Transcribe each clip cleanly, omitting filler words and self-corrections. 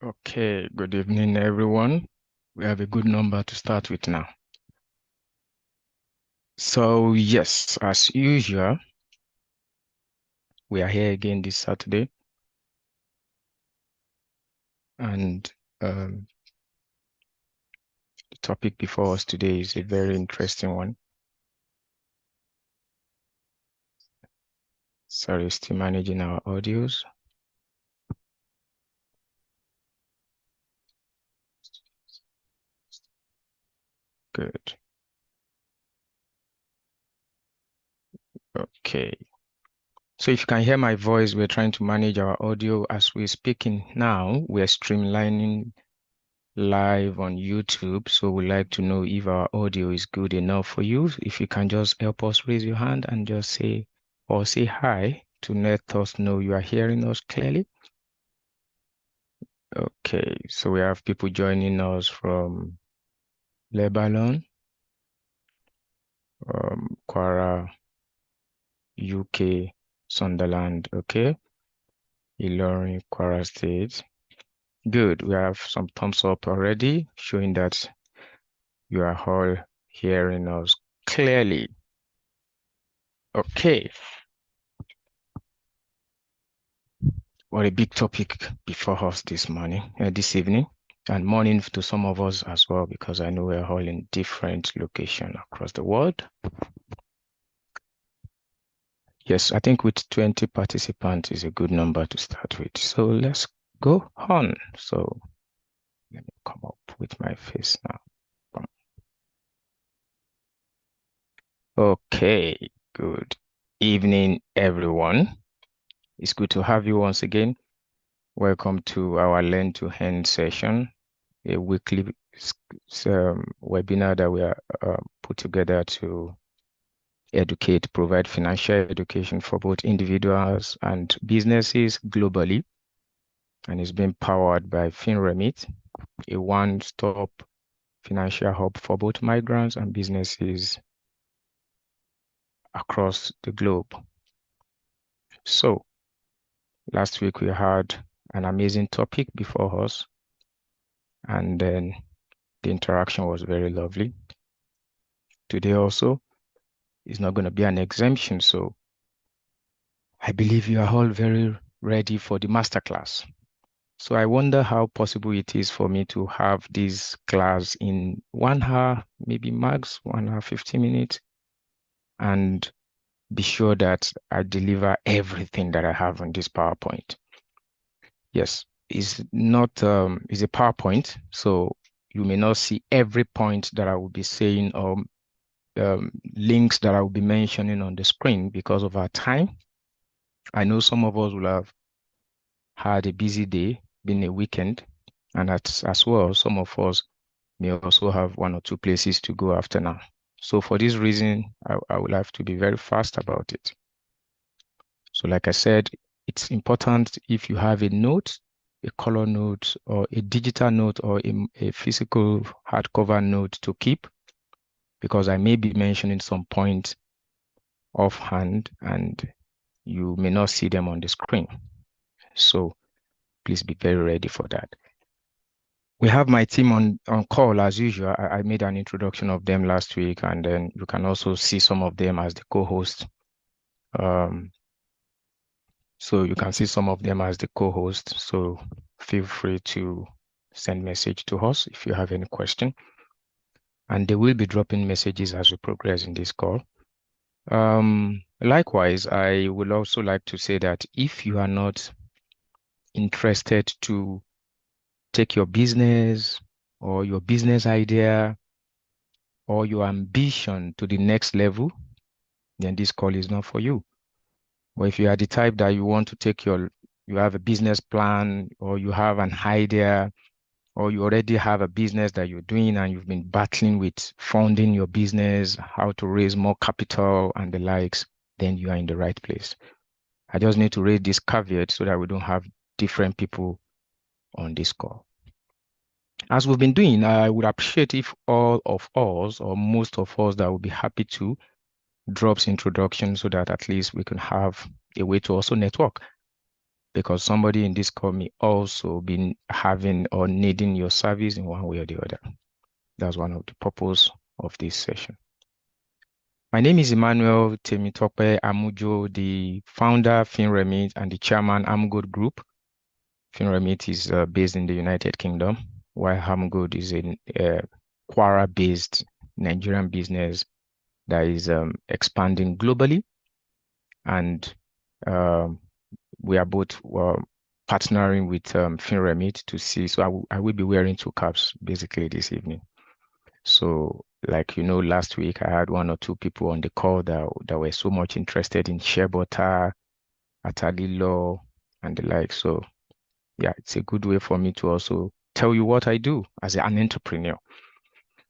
Okay, good evening, everyone. We have a good number to start with now. So, yes, as usual, we are here again this Saturday. And the topic before us today is a very interesting one. Sorry, still managing our audios. Good. Okay. So if you can hear my voice, we're trying to manage our audio as we're speaking now. We're streamlining live on YouTube. So we'd like to know if our audio is good enough for you. If you can just help us raise your hand and just say hi to let us know you are hearing us clearly. Okay, so we have people joining us from Lebanon, Kwara, UK, Sunderland, okay, Ilorin, Kwara State. Good, we have some thumbs up already showing that you are all hearing us clearly. Okay. What a big topic before us this evening, and morning to some of us as well, because I know we're all in different locations across the world. Yes, I think with 20 participants is a good number to start with. So let's go on. So let me come up with my face now. Okay, good evening, everyone. It's good to have you once again. Welcome to our Learn-to-Earn session, a weekly webinar that we are put together to provide financial education for both individuals and businesses globally. And it's being powered by FinREMIT, a one-stop financial hub for both migrants and businesses across the globe. So last week we had an amazing topic before us, and then the interaction was very lovely. Today also is not going to be an exemption, so I believe you are all very ready for the masterclass. So I wonder how possible it is for me to have this class in 1 hour, maybe max 1 hour, 50 minutes, and be sure that I deliver everything that I have on this PowerPoint. Yes, it's not, it's a PowerPoint, so you may not see every point that I will be saying or links that I will be mentioning on the screen because of our time. I know some of us will have had a busy day, been a weekend, and as well, some of us may also have 1 or 2 places to go after now. So for this reason, I will have to be very fast about it. So like I said, it's important if you have a note, a color note, or a digital note, or a physical hardcover note to keep, because I may be mentioning some points offhand and you may not see them on the screen. So please be very ready for that. We have my team on call as usual. I made an introduction of them last week, and then you can also see some of them as the co-host. So you can see some of them as the co-host. So feel free to send message to us if you have any question. And they will be dropping messages as we progress in this call. Likewise, I would also like to say that if you are not interested to take your business or your business idea or your ambition to the next level, then this call is not for you. But if you are the type that you want to take you have a business plan, or you have an idea, or you already have a business that you're doing and you've been battling with funding your business, how to raise more capital and the likes, then you are in the right place. I just need to raise this caveat so that we don't have different people on this call. As we've been doing, I would appreciate if all of us, or most of us, that would be happy to drops introduction so that at least we can have a way to also network. because somebody in this call may also be having or needing your service in one way or the other. That's one of the purpose of this session. My name is Emmanuel Temitope Amujo, the founder, FinREMIT, and the chairman, Amgood Group. FinREMIT is based in the United Kingdom, while Amgood is a Kwara-based Nigerian business that is expanding globally. And we are both partnering with FinREMIT to see. So I will be wearing two caps basically this evening. So, like last week I had one or two people on the call that were so much interested in share butter, Atadilo, and the like. So, yeah, it's a good way for me to also tell you what I do as an entrepreneur.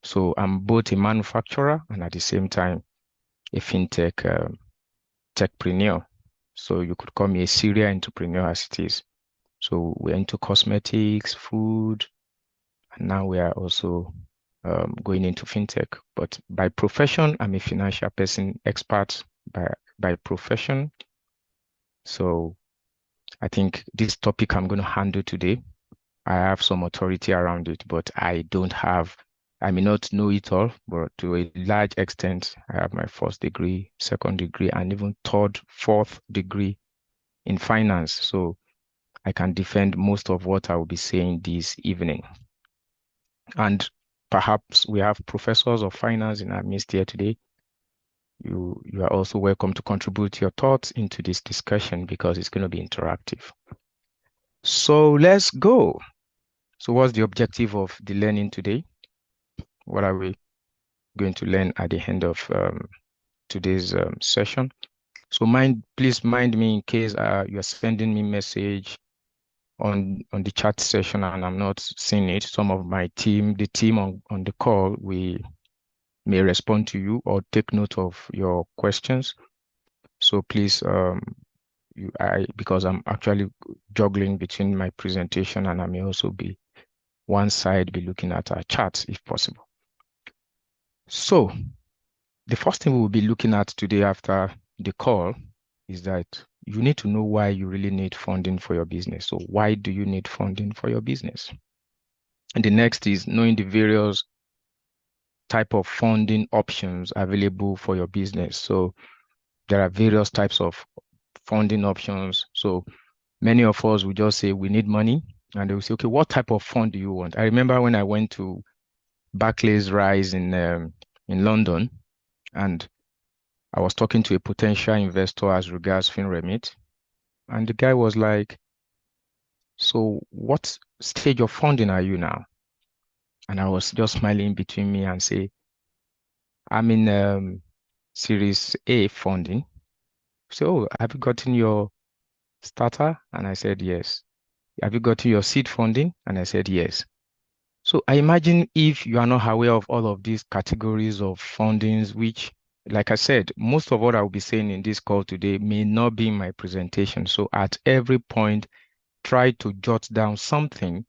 So, I'm both a manufacturer and at the same time a fintech techpreneur. So, you could call me a serial entrepreneur as it is. So, we're into cosmetics, food, and now we are also going into fintech. But by profession, I'm a financial person, expert by profession. So I think this topic I'm going to handle today, I have some authority around it, but I may not know it all, but to a large extent, I have my first degree, second degree, and even third, fourth degree in finance. So I can defend most of what I will be saying this evening. And perhaps we have professors of finance in our midst here today. You are also welcome to contribute your thoughts into this discussion because it's going to be interactive. So let's go. So what's the objective of the learning today? What are we going to learn at the end of today's session? So please mind me in case you're sending me message on the chat session and I'm not seeing it. Some of my team, the team on the call, we may respond to you or take note of your questions. So please, because I'm actually juggling between my presentation and I may also be one side be looking at our charts if possible. So the first thing we will be looking at today after the call is that you need to know why you really need funding for your business. So why do you need funding for your business? And the next is knowing the various type of funding options available for your business. So there are various types of funding options. So many of us will just say we need money, and they will say, okay, what type of fund do you want? I remember when I went to Barclays Rise in London, and I was talking to a potential investor as regards FinREMIT, and the guy was like, so what stage of funding are you now? And I was just smiling between me and say, I'm in Series A funding. So, have you gotten your starter? And I said, yes. Have you gotten your seed funding? And I said, yes. So I imagine if you are not aware of all of these categories of fundings, which, like I said, most of what I will be saying in this call today may not be in my presentation. So at every point, try to jot down something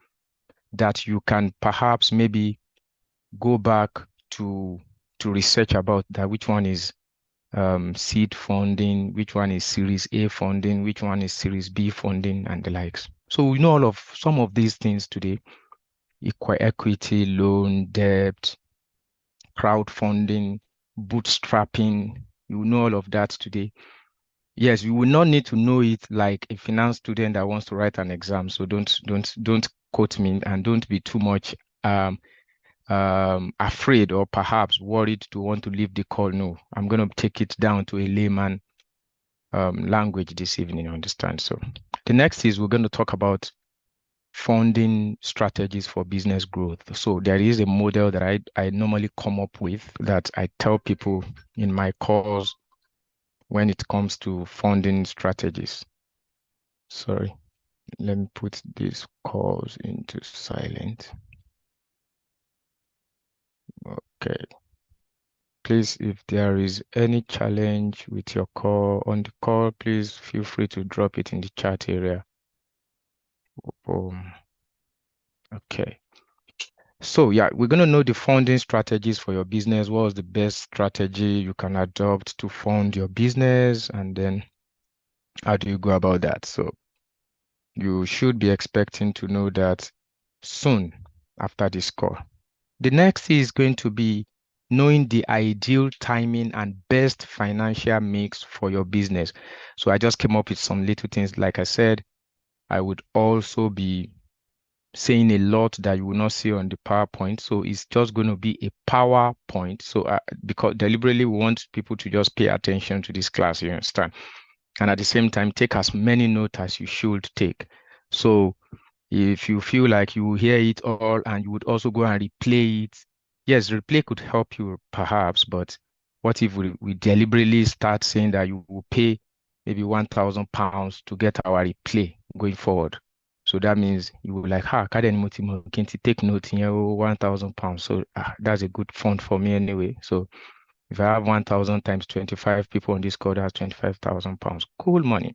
that you can perhaps maybe go back to research about that, which one is seed funding, which one is Series A funding, which one is Series B funding, and the likes. So we know all of some of these things today: equity, loan, debt, crowdfunding, bootstrapping. You know all of that today. Yes, you will not need to know it like a finance student that wants to write an exam. So don't quote me and don't be too much afraid or perhaps worried to want to leave the call. No, I'm going to take it down to a layman language this evening, you understand? So the next is we're going to talk about funding strategies for business growth. So there is a model that I normally come up with that I tell people in my calls when it comes to funding strategies. Sorry, let me put these calls into silent. Okay. Please, if there is any challenge with your call on the call, please feel free to drop it in the chat area. Okay. So yeah, we're going to know the funding strategies for your business. What's the best strategy you can adopt to fund your business? And then how do you go about that? So You should be expecting to know that soon after this call. The next is going to be knowing the ideal timing and best financial mix for your business. So I just came up with some little things. Like I said, I would also be saying a lot that you will not see on the PowerPoint. So it's just going to be a PowerPoint. So because deliberately we want people to just pay attention to this class, you understand? And at the same time, take as many notes as you should take. So if you feel like you will hear it all and you would also go and replay it, yes, replay could help you perhaps, but what if we deliberately start saying that you will pay maybe £1,000 to get our replay going forward? So that means you will like, can take note in your £1,000. So that's a good fund for me anyway. So if I have 1,000 times 25 people on this call, that's £25,000. Cool money.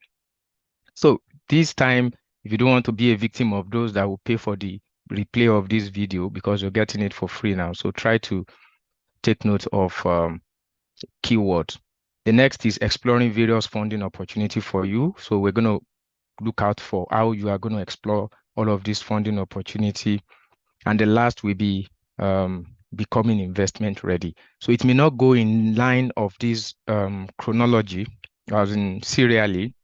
So this time, if you don't want to be a victim of those that will pay for the replay of this video because you're getting it for free now, so try to take note of keywords. The next is exploring various funding opportunity for you. So we're going to look out for how you are going to explore all of this funding opportunity. And the last will be becoming investment ready. So it may not go in line of this chronology, as in serially.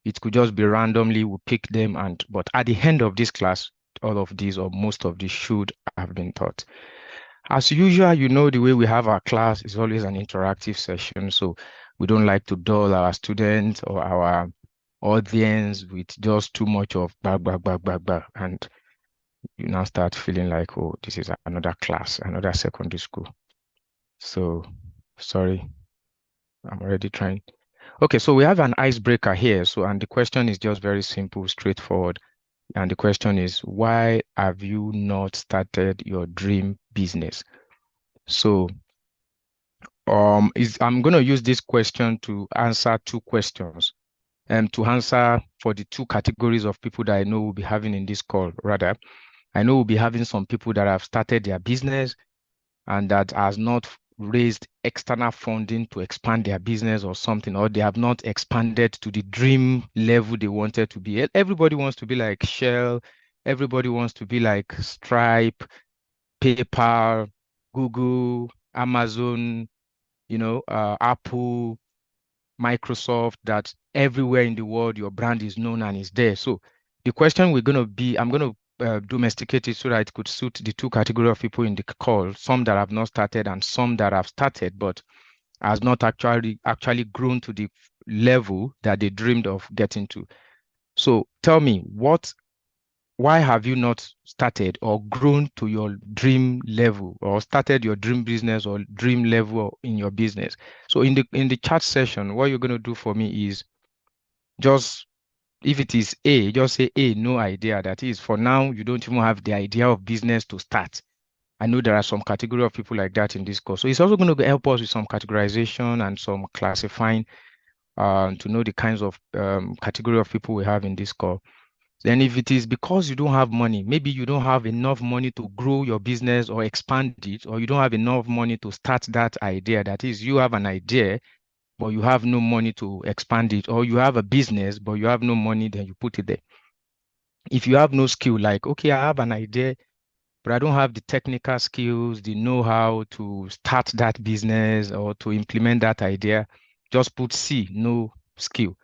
It could just be randomly, we pick them, but at the end of this class, all of these or most of these should have been taught. As usual, you know, the way we have our class is always an interactive session. So we don't like to dull our students or our audience with just too much of blah. And you now start feeling like, oh, this is another class, another secondary school. So sorry, I'm already trying. Okay, so we have an icebreaker here. So, and the question is just very simple, straightforward. And the question is, why have you not started your dream business? So, I'm going to use this question to answer two questions. To answer for the two categories of people that I know will be having in this call, rather. I know we'll be having some people that have started their business and that has not raised external funding to expand their business or something, or they have not expanded to the dream level they wanted to be. Everybody wants to be like Shell. Everybody wants to be like Stripe, PayPal, Google, Amazon, Apple, Microsoft, that everywhere in the world your brand is known and is there. So the question I'm going to domesticate it so that it could suit the two categories of people in the call, some that have not started and some that have started, but has not actually grown to the level that they dreamed of getting to. So tell me, why have you not started or grown to your dream level or started your dream business or dream level in your business? So in the chat session, what you're going to do for me is just, if it is A, just say A, no idea. That is, for now, you don't even have the idea of business to start. I know there are some category of people like that in this course. So it's also going to help us with some categorization and some classifying to know the kinds of category of people we have in this course. Then if it is because you don't have money, maybe you don't have enough money to grow your business or expand it, or you don't have enough money to start that idea. That is, you have an idea, but you have no money to expand it, or you have a business, but you have no money, then you put it there. If you have no skill, like, okay, I have an idea, but I don't have the technical skills, the know-how to start that business or to implement that idea, just put C, no skill.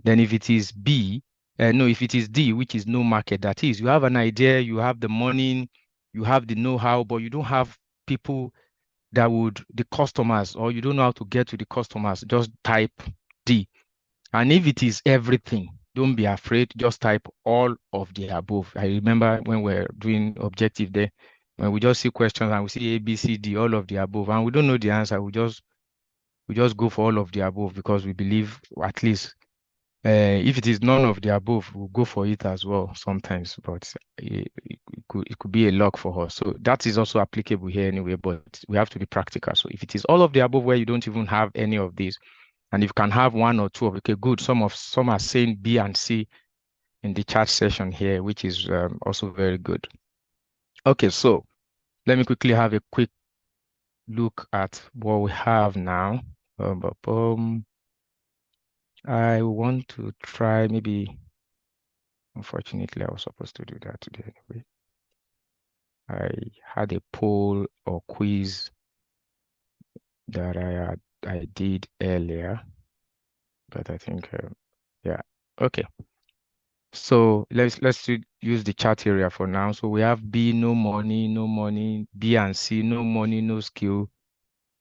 Then if it is B, no, if it is D, which is no market, that is, you have an idea, you have the money, you have the know-how, but you don't have people that would, the customers, or you don't know how to get to the customers, just type D. And if it is everything, don't be afraid, just type all of the above. I remember when we're doing objective there, when we just see questions and we see A, B, C, D, all of the above, and we don't know the answer, we just go for all of the above because we believe at least if it is none of the above, we'll go for it as well sometimes, but it could be a luck for us. So that is also applicable here anyway, but we have to be practical. So if it is all of the above where you don't even have any of these, and if you can have one or two of, okay, good. Some are saying B and C in the chat session here, which is also very good. Okay, so let me quickly have a quick look at what we have now. I want to try maybe Unfortunately, I was supposed to do that today anyway. I had a poll or quiz that I did earlier, but I think yeah, okay. So use the chat area for now. So we have B, no money, no money. B and C, no money, no skill.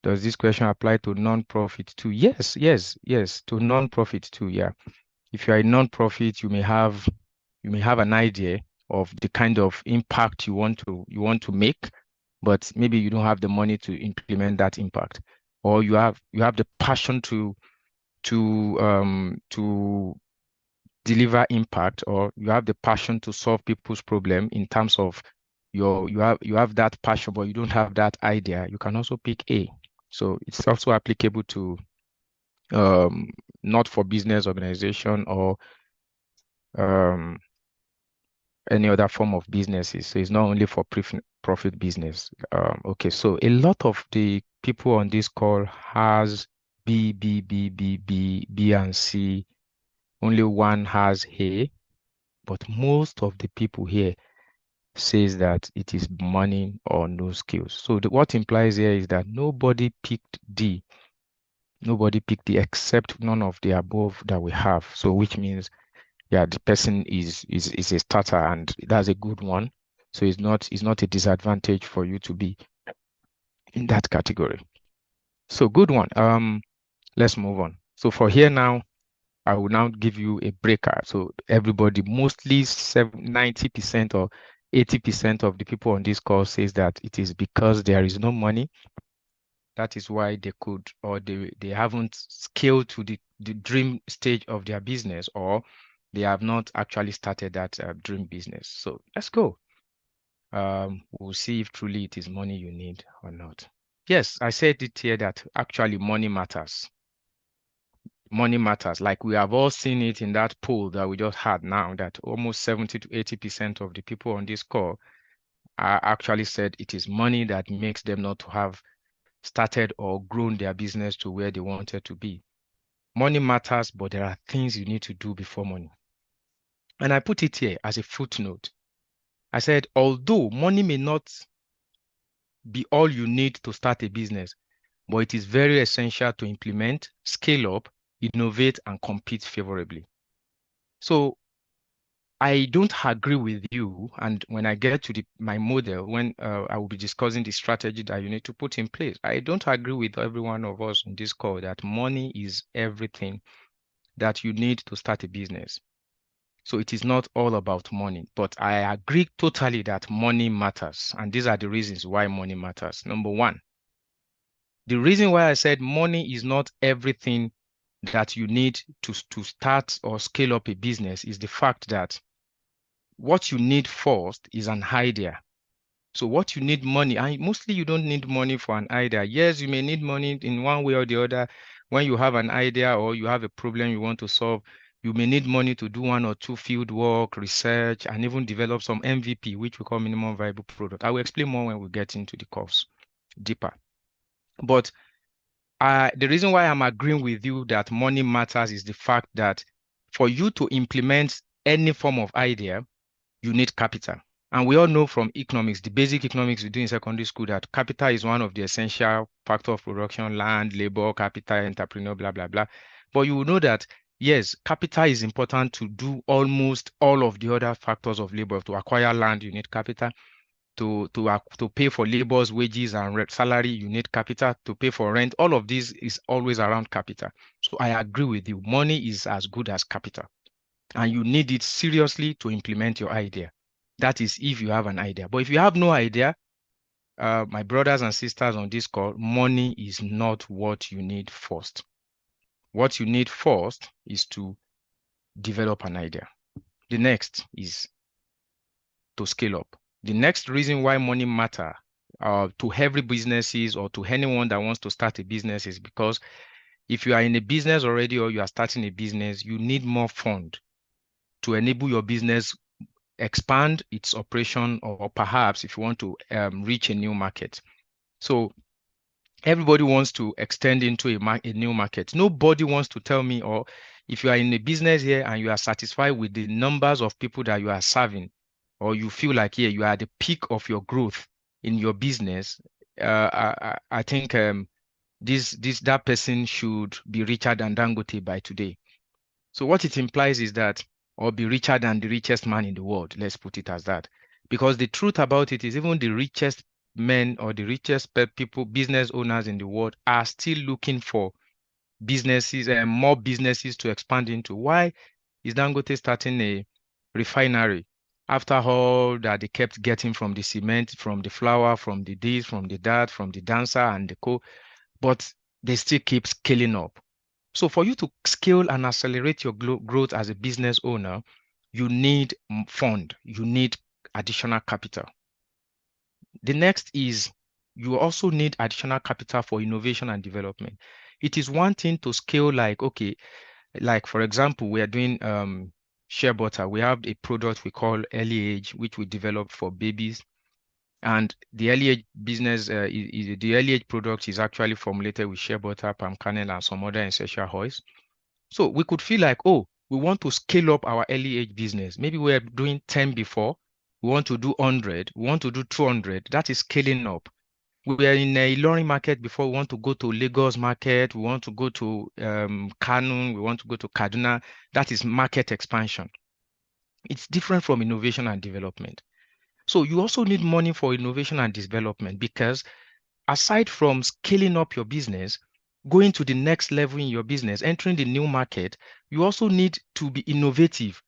Does this question apply to non-profit too? Yes, yes, yes, to non-profit too. Yeah. If you are a non-profit, you may have an idea of the kind of impact you want to make, but maybe you don't have the money to implement that impact, or you have the passion to deliver impact, or you have the passion to solve people's problem in terms of you have that passion, but you don't have that idea. You can also pick A. So it's also applicable to um, not for business organization or um, any other form of businesses. So it's not only for profit business. Okay, so a lot of the people on this call has B, B, B, B, B, B, and C. Only one has A, but most of the people here says that it is money or no skills. So what implies here is that nobody picked D. Nobody picked D except none of the above that we have. So which means, yeah, the person is a starter, and that's a good one. So it's not a disadvantage for you to be in that category. So good one. Let's move on. So for here now, I will now give you a breaker. So everybody, mostly 90% or 80% of the people on this call says that it is because there is no money. That is why they could, or they haven't scaled to the dream stage of their business, or they have not actually started that dream business. So let's go. We'll see if truly it is money you need or not. Yes, I said it here that actually money matters. Money matters. Like we have all seen it in that poll that we just had now, that almost 70 to 80% of the people on this call are actually said it is money that makes them not to have started or grown their business to where they wanted to be. Money matters, but there are things you need to do before money. And I put it here as a footnote. I said, although money may not be all you need to start a business, but it is very essential to implement, scale up, innovate, and compete favorably. So I don't agree with you. And when I get to my model, when I will be discussing the strategy that you need to put in place, I don't agree with every one of us on this call that money is everything that you need to start a business. So it is not all about money, but I agree totally that money matters. And these are the reasons why money matters. Number one, the reason why I said money is not everything that you need to start or scale up a business is the fact that what you need first is an idea. So what you need money, and mostly you don't need money for an idea. Yes, you may need money in one way or the other. When you have an idea or you have a problem you want to solve, you may need money to do one or two field work, research, and even develop some MVP, which we call minimum viable product. I will explain more when we get into the course deeper. But the reason why I'm agreeing with you that money matters is the fact that for you to implement any form of idea, you need capital. And we all know from economics, the basic economics we do in secondary school, that capital is one of the essential factors of production: land, labor, capital, entrepreneur, blah, blah, blah. But you will know that, yes, capital is important to do almost all of the other factors of labor. To acquire land, you need capital. To pay for labor's wages and salary, you need capital. To pay for rent, all of this is always around capital. So I agree with you. Money is as good as capital, and you need it seriously to implement your idea. That is if you have an idea. But if you have no idea, my brothers and sisters on this call, money is not what you need first. What you need first is to develop an idea. The next is to scale up. The next reason why money matter to every businesses or to anyone that wants to start a business is because if you are in a business already or you are starting a business, you need more fund to enable your business expand its operation, or perhaps if you want to reach a new market. So everybody wants to extend into a new market. Nobody wants to tell me, or If you are in a business here and you are satisfied with the numbers of people that you are serving, or you feel like, yeah, you are at the peak of your growth in your business, I think that person should be richer than Dangote by today. So what it implies is that, or be richer than the richest man in the world. Let's put it as that. Because the truth about it is even the richest men or the richest people, business owners in the world are still looking for businesses and more businesses to expand into. Why is Dangote starting a refinery after all that they kept getting from the cement, from the flour, from the this, from the that, from the dancer and the co, but they still keep scaling up. So for you to scale and accelerate your growth as a business owner, you need fund, you need additional capital. The next is you also need additional capital for innovation and development. It is one thing to scale like, okay, like for example, we are doing shea butter. We have a product we call Early Age, which we developed for babies. And the Early Age business, the Early Age product is actually formulated with shea butter, palm kernel, and some other essential oils. So we could feel like, oh, we want to scale up our early age business. Maybe we're doing 10 before. We want to do 100. We want to do 200. That is scaling up. We were in a Ilorin market before. We want to go to Lagos market. We want to go to Kano. We want to go to Kaduna. That is market expansion. It's different from innovation and development. So you also need money for innovation and development because aside from scaling up your business, going to the next level in your business, entering the new market, you also need to be innovative.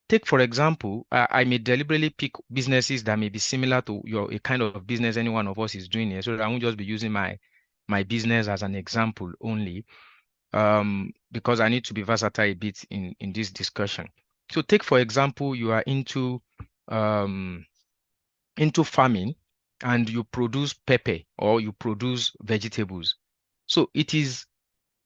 Take, for example, I may deliberately pick businesses that may be similar to a kind of business any one of us is doing here, so that I won't just be using my business as an example only, because I need to be versatile a bit in this discussion. So take, for example, you are um, into farming and you produce pepper or you produce vegetables. So it is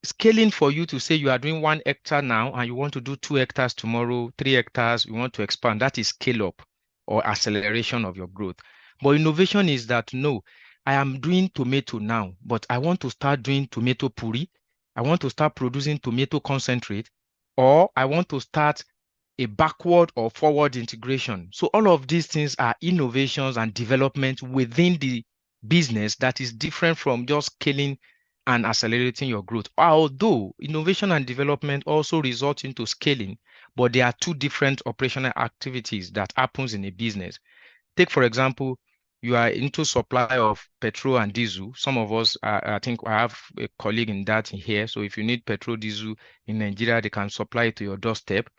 scaling for you to say you are doing 1 hectare now and you want to do 2 hectares tomorrow, 3 hectares, you want to expand. That is scale up or acceleration of your growth. But innovation is that no, I am doing tomato now, but I want to start doing tomato puree. I want to start producing tomato concentrate, or I want to start a backward or forward integration. So all of these things are innovations and development within the business that is different from just scaling and accelerating your growth. Although innovation and development also result into scaling, but there are two different operational activities that happens in a business. Take, for example, you are into supply of petrol and diesel. Some of us, I think I have a colleague in that here. So if you need petrol, diesel in Nigeria, they can supply it to your doorstep.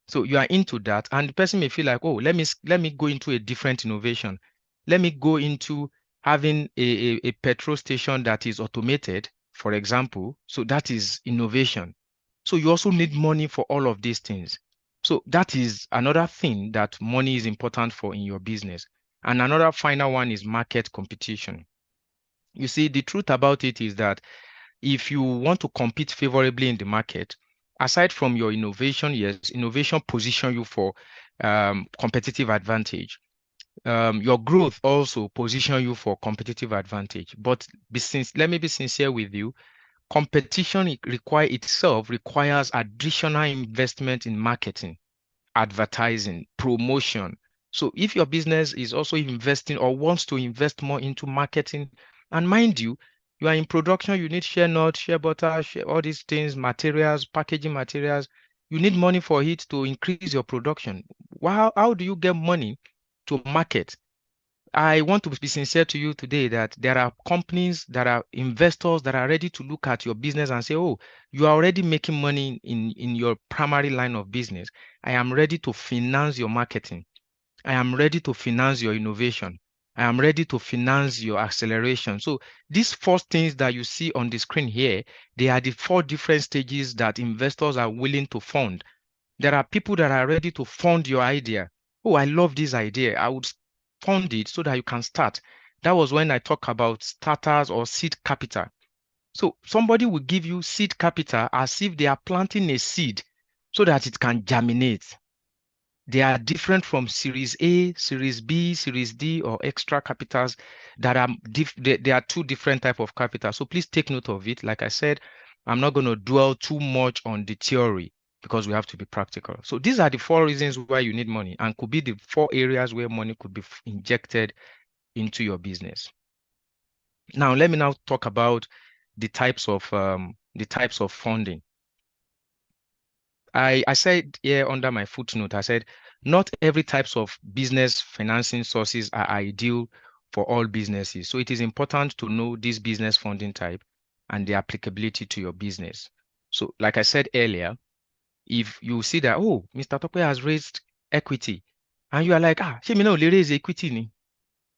So you are into that, and the person may feel like, oh, let me go into a different innovation. Let me go into having a petrol station that is automated, for example. So that is innovation. So you also need money for all of these things. So that is another thing that money is important for in your business. And another final one is market competition. You see, the truth about it is that if you want to compete favorably in the market, aside from your innovation, yes, innovation position you for competitive advantage. Your growth also position you for competitive advantage. But let me be sincere with you. Competition requires additional investment in marketing, advertising, promotion. So if your business is also investing or wants to invest more into marketing, and mind you, you are in production, you need shea nut, shea butter, all these things, materials, packaging materials. You need money for it to increase your production. How do you get money to market? I want to be sincere to you today that there are companies, that are investors that are ready to look at your business and say, oh, you are already making money in your primary line of business. I am ready to finance your marketing. I am ready to finance your innovation. I am ready to finance your acceleration. So these four things that you see on the screen here, they are the four different stages that investors are willing to fund. There are people that are ready to fund your idea. Oh, I love this idea. I would fund it so that you can start. That was when I talk about starters or seed capital. So somebody will give you seed capital as if they are planting a seed so that it can germinate. They are different from Series A, Series B, Series D, or extra capitals that are they are two different type of capital. So please take note of it. Like I said, I'm not going to dwell too much on the theory. because we have to be practical. So these are the 4 reasons why you need money, and could be the 4 areas where money could be injected into your business. Now, let me now talk about the types of funding. I said here under my footnote, I said, not every types of business financing sources are ideal for all businesses. So it is important to know this business funding type and the applicability to your business. So like I said earlier, if you see that, oh, Mr. Tope has raised equity, and you are like, ṣé mi náà ò lè raise equity ni?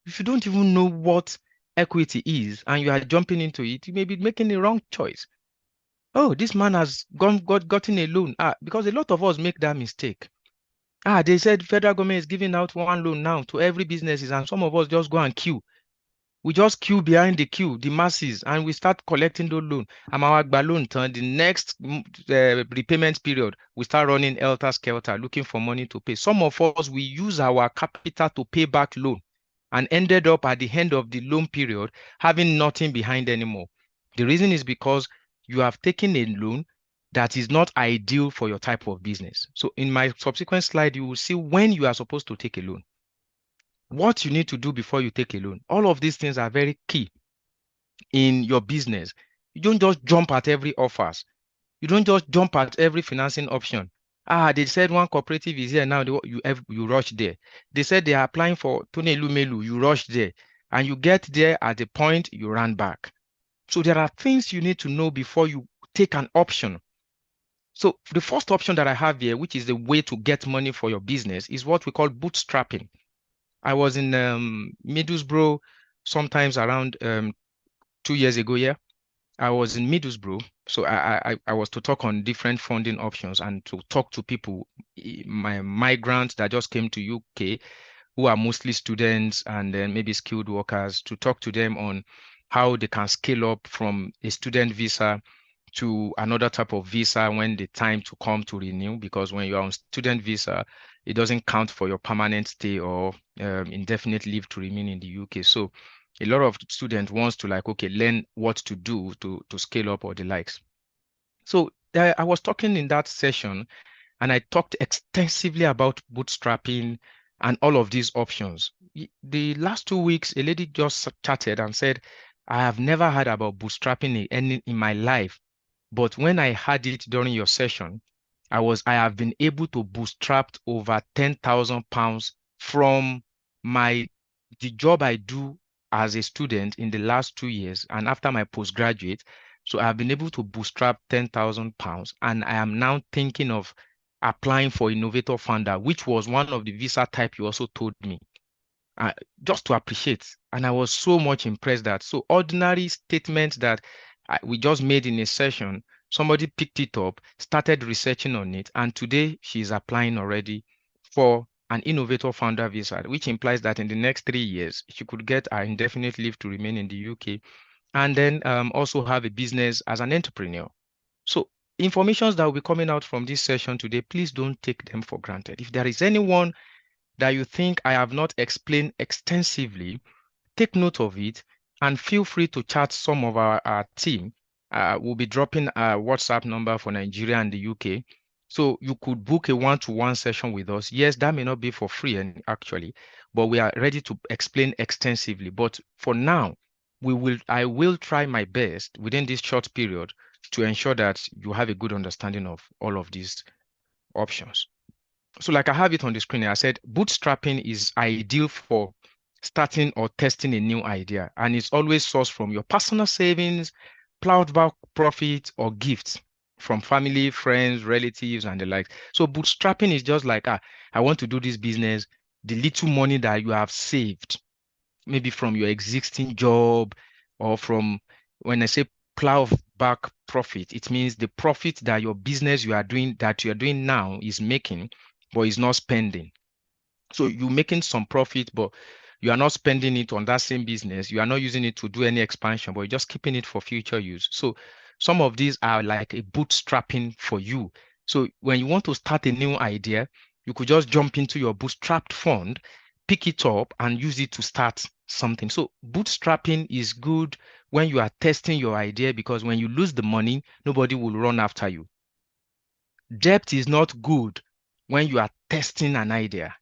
If you don't even know what equity is and you are jumping into it, you may be making the wrong choice. Oh, this man has gotten a loan. Because a lot of us make that mistake. They said federal government is giving out one loan now to every businesses, and some of us just go and queue. We just queue behind the queue, the masses, and we start collecting those loans. Amawagba loan turn the next repayment period, we start running helter-skelter, looking for money to pay. Some of us, we use our capital to pay back loan and ended up at the end of the loan period having nothing behind anymore. The reason is because you have taken a loan that is not ideal for your type of business. So in my subsequent slide, you will see when you are supposed to take a loan, what you need to do before you take a loan. All of these things are very key in your business. You don't just jump at every offers. You don't just jump at every financing option. They said one cooperative is here now, you rush there. They said they are applying for Tony Lumelu, you rush there. And you get there at the point you run back. So there are things you need to know before you take an option. So the first option that I have here, which is the way to get money for your business, is what we call bootstrapping. I was in Middlesbrough sometimes around 2 years ago. Yeah, I was in Middlesbrough, so I was to talk on different funding options and to talk to people, my migrants that just came to UK, who are mostly students and then maybe skilled workers, to talk to them on how they can scale up from a student visa to another type of visa when the time to come to renew, because when you're on student visa, it doesn't count for your permanent stay or indefinite leave to remain in the UK. So a lot of students wants to learn what to do to scale up or the likes. So I was talking in that session and I talked extensively about bootstrapping and all of these options. The last 2 weeks, a lady just chatted and said, I have never heard about bootstrapping in my life. But when I had it during your session, I have been able to bootstrap over £10,000 from the job I do as a student in the last 2 years and after my postgraduate. So I've been able to bootstrap £10,000, and I am now thinking of applying for Innovator Funder, which was one of the visa type you also told me, just to appreciate. And I was so much impressed that so ordinary statements that we just made in a session, somebody picked it up, started researching on it, and today she's applying already for an Innovator Funder visa, which implies that in the next 3 years, she could get an indefinite leave to remain in the UK and then also have a business as an entrepreneur. So informations that will be coming out from this session today, please don't take them for granted. If there is anyone that you think I have not explained extensively, take note of it and feel free to chat some of our team. We'll be dropping a WhatsApp number for Nigeria and the UK. So you could book a one-to-one session with us. Yes, that may not be for free actually, but we are ready to explain extensively. But for now, I will try my best within this short period to ensure that you have a good understanding of all of these options. So like I have it on the screen, I said bootstrapping is ideal for starting or testing a new idea, and it's always sourced from your personal savings, plowed back profit, or gifts from family, friends, relatives, and the like. So bootstrapping is just like, I want to do this business, the little money that you have saved, maybe from your existing job or from, when I say plow back profit, it means the profit that your business you are doing now is making, but is not spending. So you're making some profit, but you are not spending it on that same business. You are not using it to do any expansion, but you're just keeping it for future use. So some of these are like a bootstrapping for you. So when you want to start a new idea, you could just jump into your bootstrapped fund, pick it up and use it to start something. So bootstrapping is good when you are testing your idea, because when you lose the money, nobody will run after you. Debt is not good when you are testing an idea.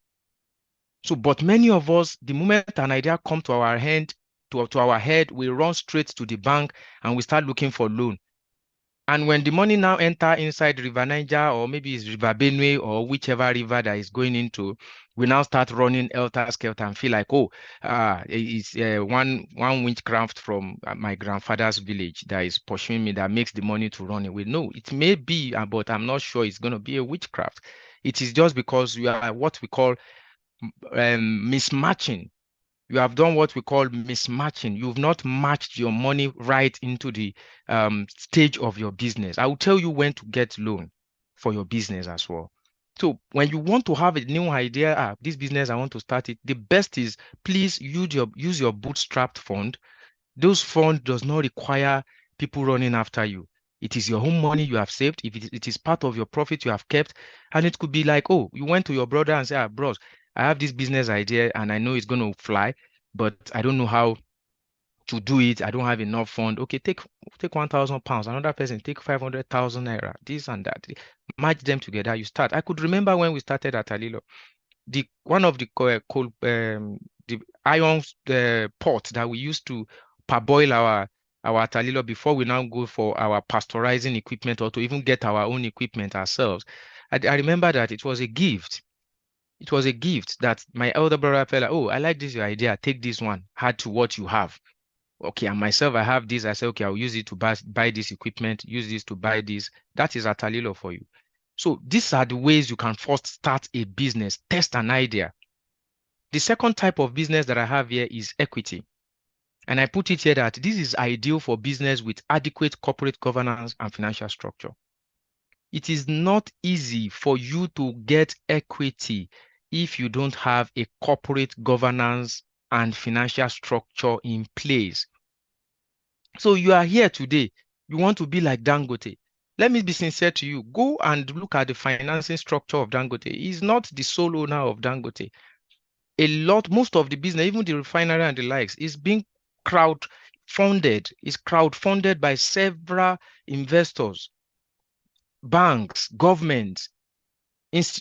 So, but many of us, the moment an idea comes to our hand, to our head, we run straight to the bank and we start looking for loan. And when the money now enter inside River Niger, or maybe it's River Benue, or whichever river that is going into, we now start running helter-skelter and feel like, oh, it's one witchcraft from my grandfather's village that is pursuing me, that makes the money to run away. No, it may be, but I'm not sure it's going to be a witchcraft. It is just because you are what we call mismatching. You have done what we call mismatching. You've not matched your money right into the stage of your business. I will tell you when to get loan for your business as well. So when you want to have a new idea, this business, I want to start it, the best is please use your bootstrapped fund. Those funds does not require people running after you. It is your own money you have saved. If it is part of your profit you have kept, and it could be like, oh, you went to your brother and say, bros, I have this business idea and I know it's going to fly, but I don't know how to do it. I don't have enough fund. Okay, take £1,000. Another person take 500,000 naira. This and that. Match them together. You start. I could remember when we started at Alilo, one of the coal the iron pot that we used to parboil our Talilo before we now go for our pasteurizing equipment, or to even get our own equipment ourselves. I remember that it was a gift. It was a gift that my elder brother felt like, oh, I like this your idea. Take this one. Add to what you have. Okay, and myself, I have this. I say, okay, I'll use it to buy this equipment, use this to buy this. That is Atalilo for you. So these are the ways you can first start a business, test an idea. The second type of business that I have here is equity. And I put it here that this is ideal for business with adequate corporate governance and financial structure. It is not easy for you to get equity if you don't have a corporate governance and financial structure in place. So you are here today, you want to be like Dangote. Let me be sincere to you. Go and look at the financing structure of Dangote. He's not the sole owner of Dangote. Most of the business, even the refinery and the likes, is being crowd funded by several investors, banks, governments,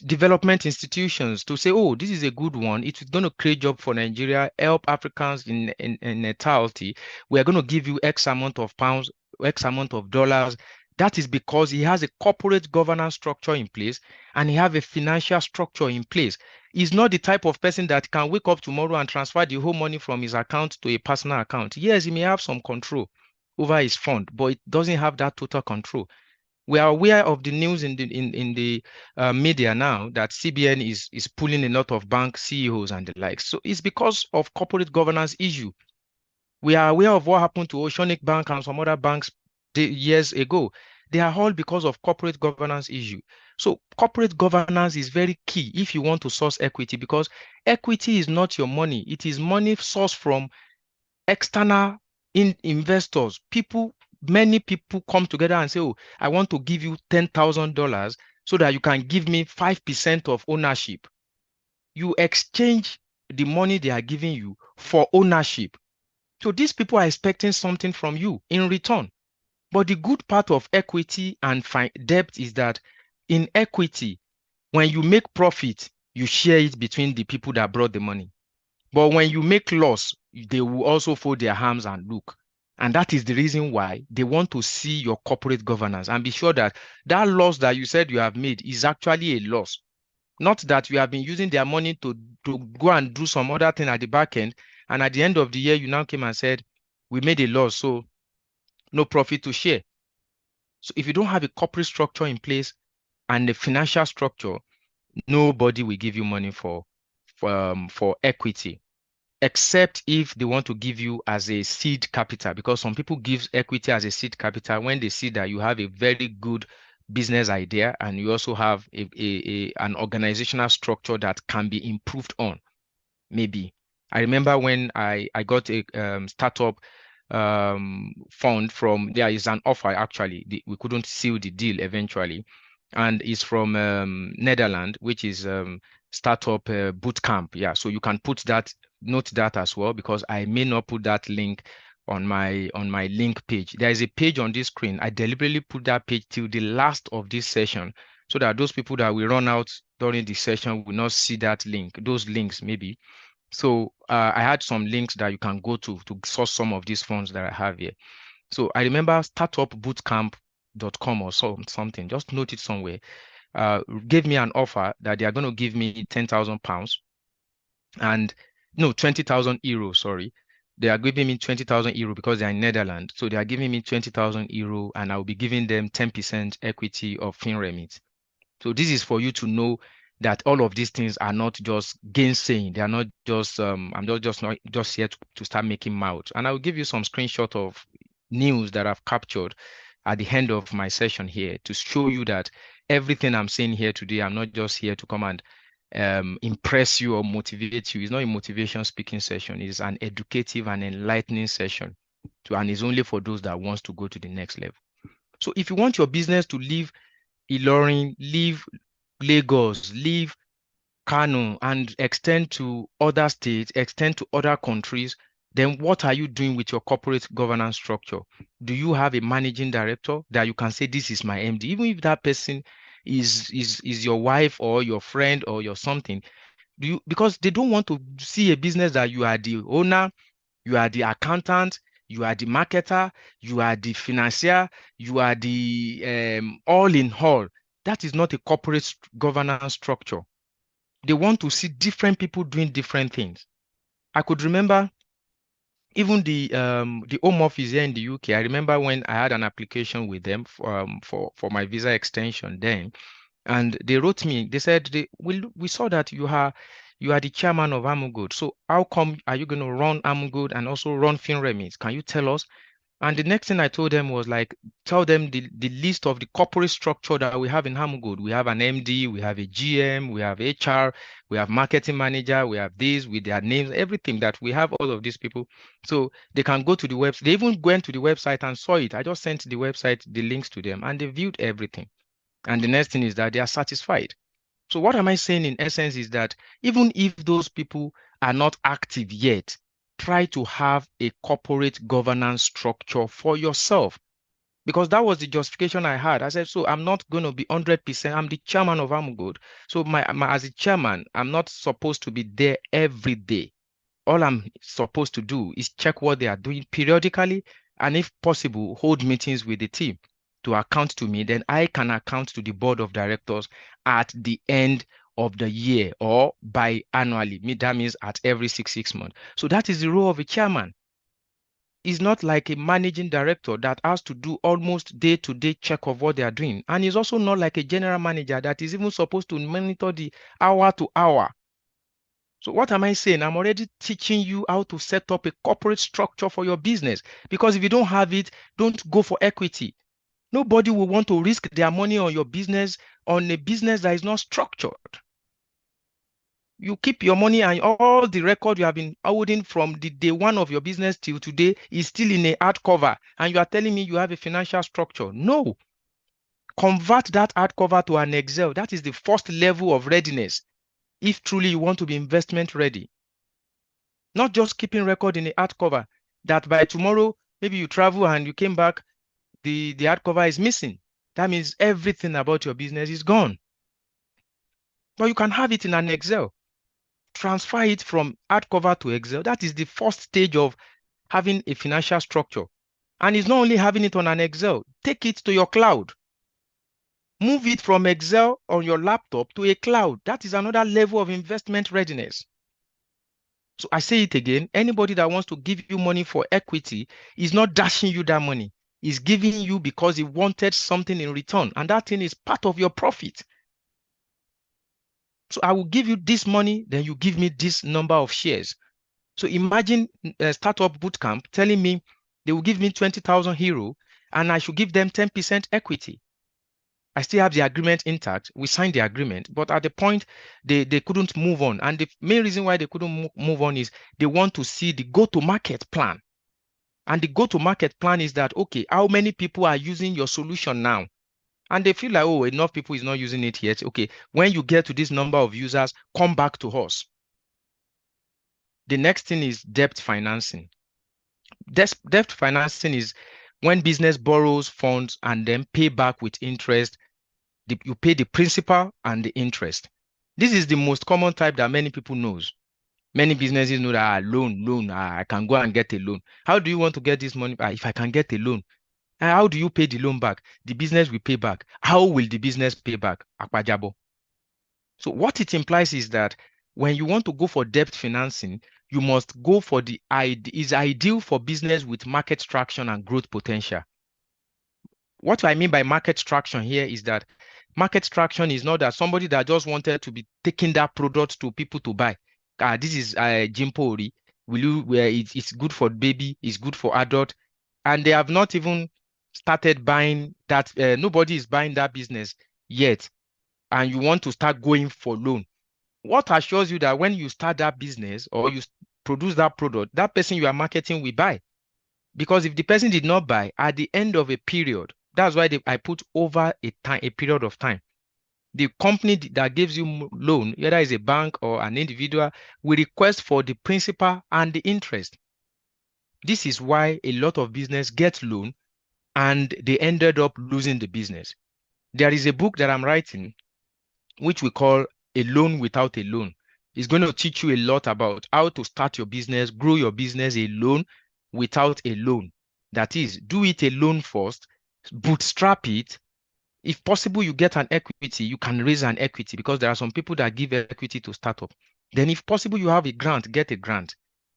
development institutions, to say, oh, this is a good one. It's going to create job for Nigeria, help Africans in entirety. We are going to give you X amount of pounds, X amount of dollars. That is because he has a corporate governance structure in place and he have a financial structure in place. He's not the type of person that can wake up tomorrow and transfer the whole money from his account to a personal account. Yes, he may have some control over his fund, but it doesn't have that total control. We are aware of the news in the media now that CBN is pulling a lot of bank CEOs and the like. So it's because of corporate governance issue. We are aware of what happened to Oceanic Bank and some other banks years ago. They are all because of corporate governance issue. So corporate governance is very key if you want to source equity, because equity is not your money. It is money sourced from external investors. Many people come together and say, oh, I want to give you $10,000 so that you can give me 5% of ownership. You exchange the money they are giving you for ownership. So these people are expecting something from you in return. But the good part of equity and debt is that in equity, when you make profit, you share it between the people that brought the money. But when you make loss, they will also fold their arms and look. And that is the reason why they want to see your corporate governance and be sure that that loss that you said you have made is actually a loss. Not that you have been using their money to go and do some other thing at the back end. And at the end of the year, you now came and said, we made a loss, so no profit to share. So if you don't have a corporate structure in place and a financial structure, nobody will give you money for equity, except if they want to give you as a seed capital, because some people give equity as a seed capital when they see that you have a very good business idea and you also have an organizational structure that can be improved on. Maybe I remember when I got a startup fund from, there is an offer actually. We couldn't seal the deal eventually, and it's from Netherlands, which is startup bootcamp. Yeah, so you can note that as well, because I may not put that link on my link page. There is a page on this screen. I deliberately put that page till the last of this session so that those people that will run out during the session will not see that link, those links maybe. So I had some links that you can go to source some of these funds that I have here. So I remember startupbootcamp.com or something, just note it somewhere, gave me an offer that they are going to give me £10,000 and no, 20,000 euros, sorry. They are giving me 20,000 euro because they're in Netherlands. So they are giving me 20,000 euro and I'll be giving them 10% equity of FinREMIT. So this is for you to know that all of these things are not just gainsaying. They are not just I'm not just here to start making mouth. And I will give you some screenshot of news that I've captured at the end of my session here to show you that everything I'm saying here today, I'm not just here to come and impress you or motivate you. It's not a motivation speaking session. It's an educative and enlightening session. And it's only for those that wants to go to the next level. So if you want your business to live Ilorin, leave Lagos, leave Kano, and extend to other states, extend to other countries, then what are you doing with your corporate governance structure? Do you have a managing director that you can say, this is my MD? Even if that person is your wife or your friend or your something, because they don't want to see a business that you are the owner, you are the accountant, you are the marketer, you are the financier, you are the all in all. That is not a corporate governance structure. They want to see different people doing different things. I could remember even the Home Office here in the UK. I remember when I had an application with them for my visa extension then, and they wrote me. They said we saw that you are the chairman of Amugood. So how come are you going to run Amugood and also run FinREMIT? Can you tell us? And the next thing I told them was like, tell them the list of the corporate structure that we have in Hamugood. We have an MD, we have a GM, we have HR, we have marketing manager, we have this with their names, everything that we have all of these people. So they can go to the website. They even went to the website and saw it. I just sent the website, the links to them, and they viewed everything. And the next thing is that they are satisfied. So what am I saying in essence is that even if those people are not active yet, try to have a corporate governance structure for yourself. Because that was the justification I had. I said, so I'm not going to be 100%. I'm the chairman of Amugood. So as a chairman, I'm not supposed to be there every day. All I'm supposed to do is check what they are doing periodically, and if possible, hold meetings with the team to account to me. Then I can account to the board of directors at the end of the year or biannually. That means at every six months. So that is the role of a chairman. Is not like a managing director that has to do almost day-to-day check of what they are doing. And he's also not like a general manager that is even supposed to monitor the hour to hour. So what am I saying? I'm already teaching you how to set up a corporate structure for your business. Because if you don't have it, don't go for equity. Nobody will want to risk their money on your business, on a business that is not structured. You keep your money and all the record you have been holding from the day one of your business till today is still in a hardcover, and you are telling me you have a financial structure. No. Convert that hardcover to an Excel. That is the first level of readiness if truly you want to be investment ready. Not just keeping record in a hardcover that by tomorrow, maybe you travel and you came back, the hardcover is missing. That means everything about your business is gone. But you can have it in an Excel. Transfer it from hardcover to Excel. That is the first stage of having a financial structure. And it's not only having it on an Excel. Take it to your cloud. Move it from Excel on your laptop to a cloud. That is another level of investment readiness. So I say it again, anybody that wants to give you money for equity is not dashing you that money. He's giving you because he wanted something in return. And that thing is part of your profit. So I will give you this money, then you give me this number of shares. So imagine a startup bootcamp telling me they will give me 20,000 euro and I should give them 10% equity. I still have the agreement intact. We signed the agreement, but at the point they couldn't move on. And the main reason why they couldn't move on is they want to see the go-to-market plan. And the go-to-market plan is that, okay, how many people are using your solution now? And they feel like, oh, enough people is not using it yet. Okay, when you get to this number of users, come back to us. The next thing is debt financing. Debt financing is when business borrows funds and then pay back with interest You pay the principal and the interest. This is the most common type that many people knows. Many businesses know that loan, I can go and get a loan. How do you want to get this money? If I can get a loan, how do you pay the loan back? The business will pay back. How will the business pay back? Akpajabo. So what it implies is that when you want to go for debt financing, you must go for is ideal for business with market traction and growth potential. What I mean by market traction here is that market traction is not that somebody that just wanted to be taking that product to people to buy. This is Jimpori. Will you where it's good for baby, it's good for adult, and they have not even started buying that. Nobody is buying that business yet, and you want to start going for loan. What assures you that when you start that business or you produce that product, that person you are marketing will buy? Because if the person did not buy at the end of a period, that's why I put over a period of time. The company that gives you loan, whether it's a bank or an individual, will request for the principal and the interest. This is why a lot of business get loan and they ended up losing the business. There is a book that I'm writing, which we call A Loan Without a Loan. It's going to teach you a lot about how to start your business, grow your business alone without a loan. That is, do it alone first, bootstrap it. If possible, you get an equity, you can raise an equity because there are some people that give equity to startup. Then if possible, you have a grant, get a grant.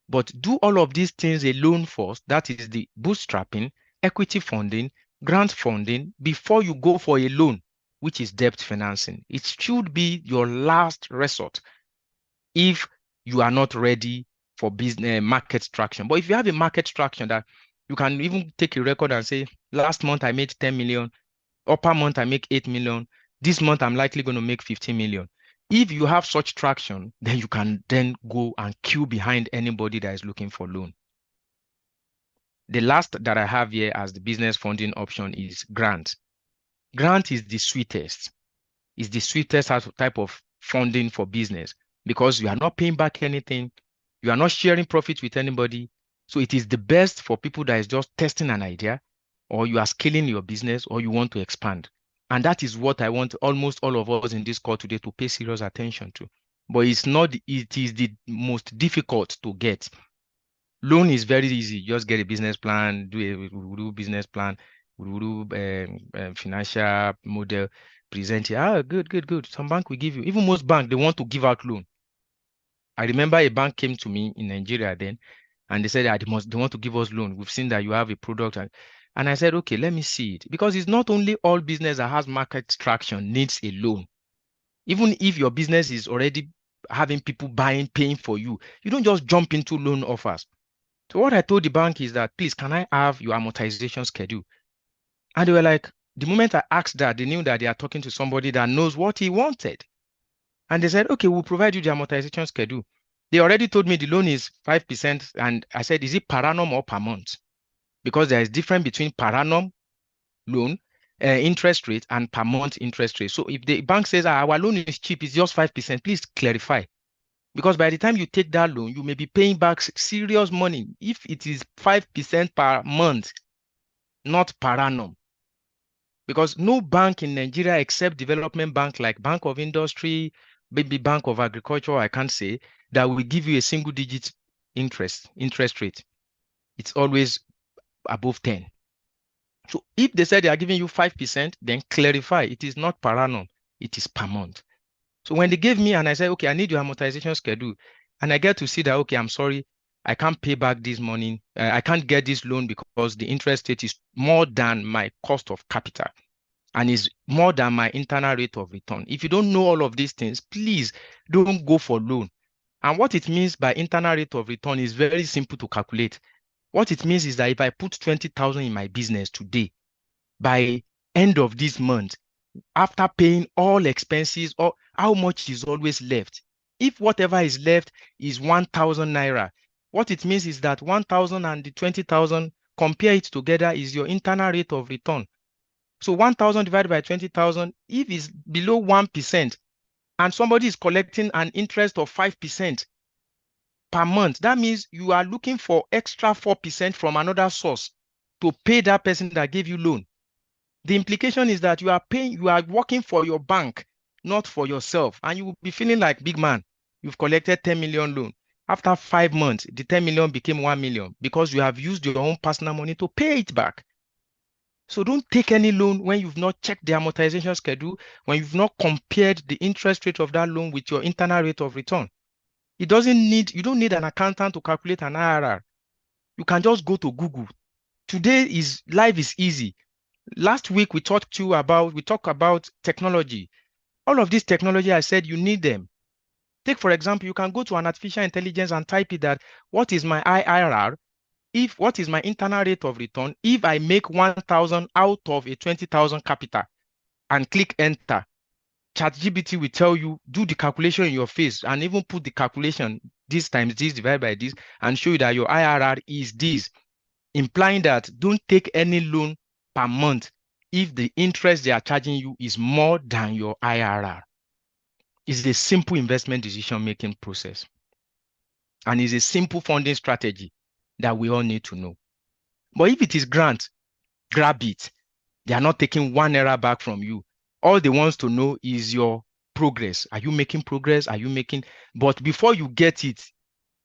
But do all of these things alone first. That is the bootstrapping, equity funding, grant funding before you go for a loan, which is debt financing. It should be your last resort if you are not ready for business market traction. But if you have a market traction that you can even take a record and say, last month I made 10 million, upper month I make 8 million, this month I'm likely going to make 15 million. If you have such traction, then you can then go and queue behind anybody that is looking for loan. The last that I have here as the business funding option is grant. Grant is the sweetest. It's the sweetest type of funding for business because you are not paying back anything. You are not sharing profit with anybody. So it is the best for people that is just testing an idea, or you are scaling your business, or you want to expand. And that is what I want almost all of us in this call today to pay serious attention to. But it's not, it is the most difficult to get. Loan is very easy. Just get a business plan, do business plan, do financial model, present it. Good. Some bank will give you. Even most bank, they want to give out loan. I remember a bank came to me in Nigeria then, and they said they want to give us loan. We've seen that you have a product, and I said, okay, let me see it, because it's not only all business that has market traction needs a loan. Even if your business is already having people buying, paying for you, you don't just jump into loan offers. So what I told the bank is that, please, can I have your amortization schedule? And they were like, the moment I asked that, they knew that they are talking to somebody that knows what he wanted. And they said, okay, we'll provide you the amortization schedule. They already told me the loan is 5%. And I said, is it per annum or per month? Because there is difference between per annum loan, interest rate, and per month interest rate. So if the bank says, our loan is cheap, it's just 5%, please clarify. Because by the time you take that loan, you may be paying back serious money if it is 5% per month, not per annum. Because no bank in Nigeria except development bank like Bank of Industry, maybe Bank of Agriculture, I can't say, that will give you a single digit interest rate. It's always above 10. So if they said they are giving you 5%, then clarify it is not per annum, it is per month. So when they gave me and I said, okay, I need your amortization schedule, and I get to see that, okay, I'm sorry, I can't pay back this money. I can't get this loan because the interest rate is more than my cost of capital and is more than my internal rate of return. If you don't know all of these things, please don't go for loan. And what it means by internal rate of return is very simple to calculate. What it means is that if I put 20,000 in my business today, by end of this month, after paying all expenses, or how much is always left? If whatever is left is 1,000 naira, what it means is that 1,000 and the 20,000, compare it together, is your internal rate of return. So 1,000 divided by 20,000, if it's below 1%, and somebody is collecting an interest of 5% per month, that means you are looking for extra 4% from another source to pay that person that gave you loan. The implication is that you are working for your bank, not for yourself. And you will be feeling like big man. You've collected 10 million loan. After 5 months, the 10 million became 1 million because you have used your own personal money to pay it back. So don't take any loan when you've not checked the amortization schedule, when you've not compared the interest rate of that loan with your internal rate of return. You don't need an accountant to calculate an IRR. You can just go to Google. Life is easy. Last week we talked about technology. All of this technology, I said you need them. Take, for example, you can go to an artificial intelligence and type it that what is my IRR? What is my internal rate of return if I make 1,000 out of a 20,000 capital, and click enter. ChatGPT will tell you, do the calculation in your face and even put the calculation this times this divided by this and show you that your IRR is this, implying that don't take any loan per month if the interest they are charging you is more than your IRR. It's a simple investment decision-making process. And it's a simple funding strategy that we all need to know. But if it is grant, grab it. They are not taking 1 naira back from you. All they want to know is your progress. Are you making progress? But before you get it,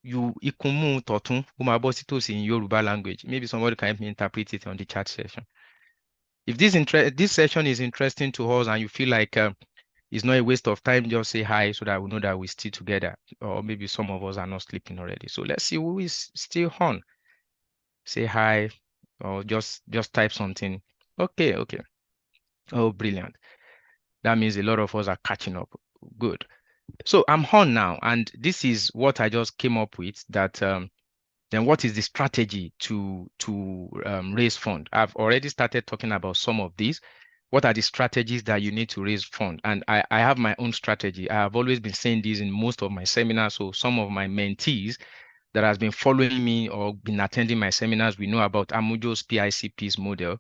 you ikumu totun in Yoruba language. Maybe somebody can help me interpret it on the chat session. If this session is interesting to us and you feel like it's not a waste of time, just say hi so that we know that we're still together. Or maybe some of us are not sleeping already. So let's see who is still on. Say hi or just type something. Okay. Oh, brilliant. That means a lot of us are catching up. Good. So I'm on now, and this is what I just came up with, that then what is the strategy to raise fund? I've already started talking about some of these. What are the strategies that you need to raise fund? And I have my own strategy. I have always been saying this in most of my seminars. So some of my mentees that has been following me or been attending my seminars, we know about Amujo's PICP's model.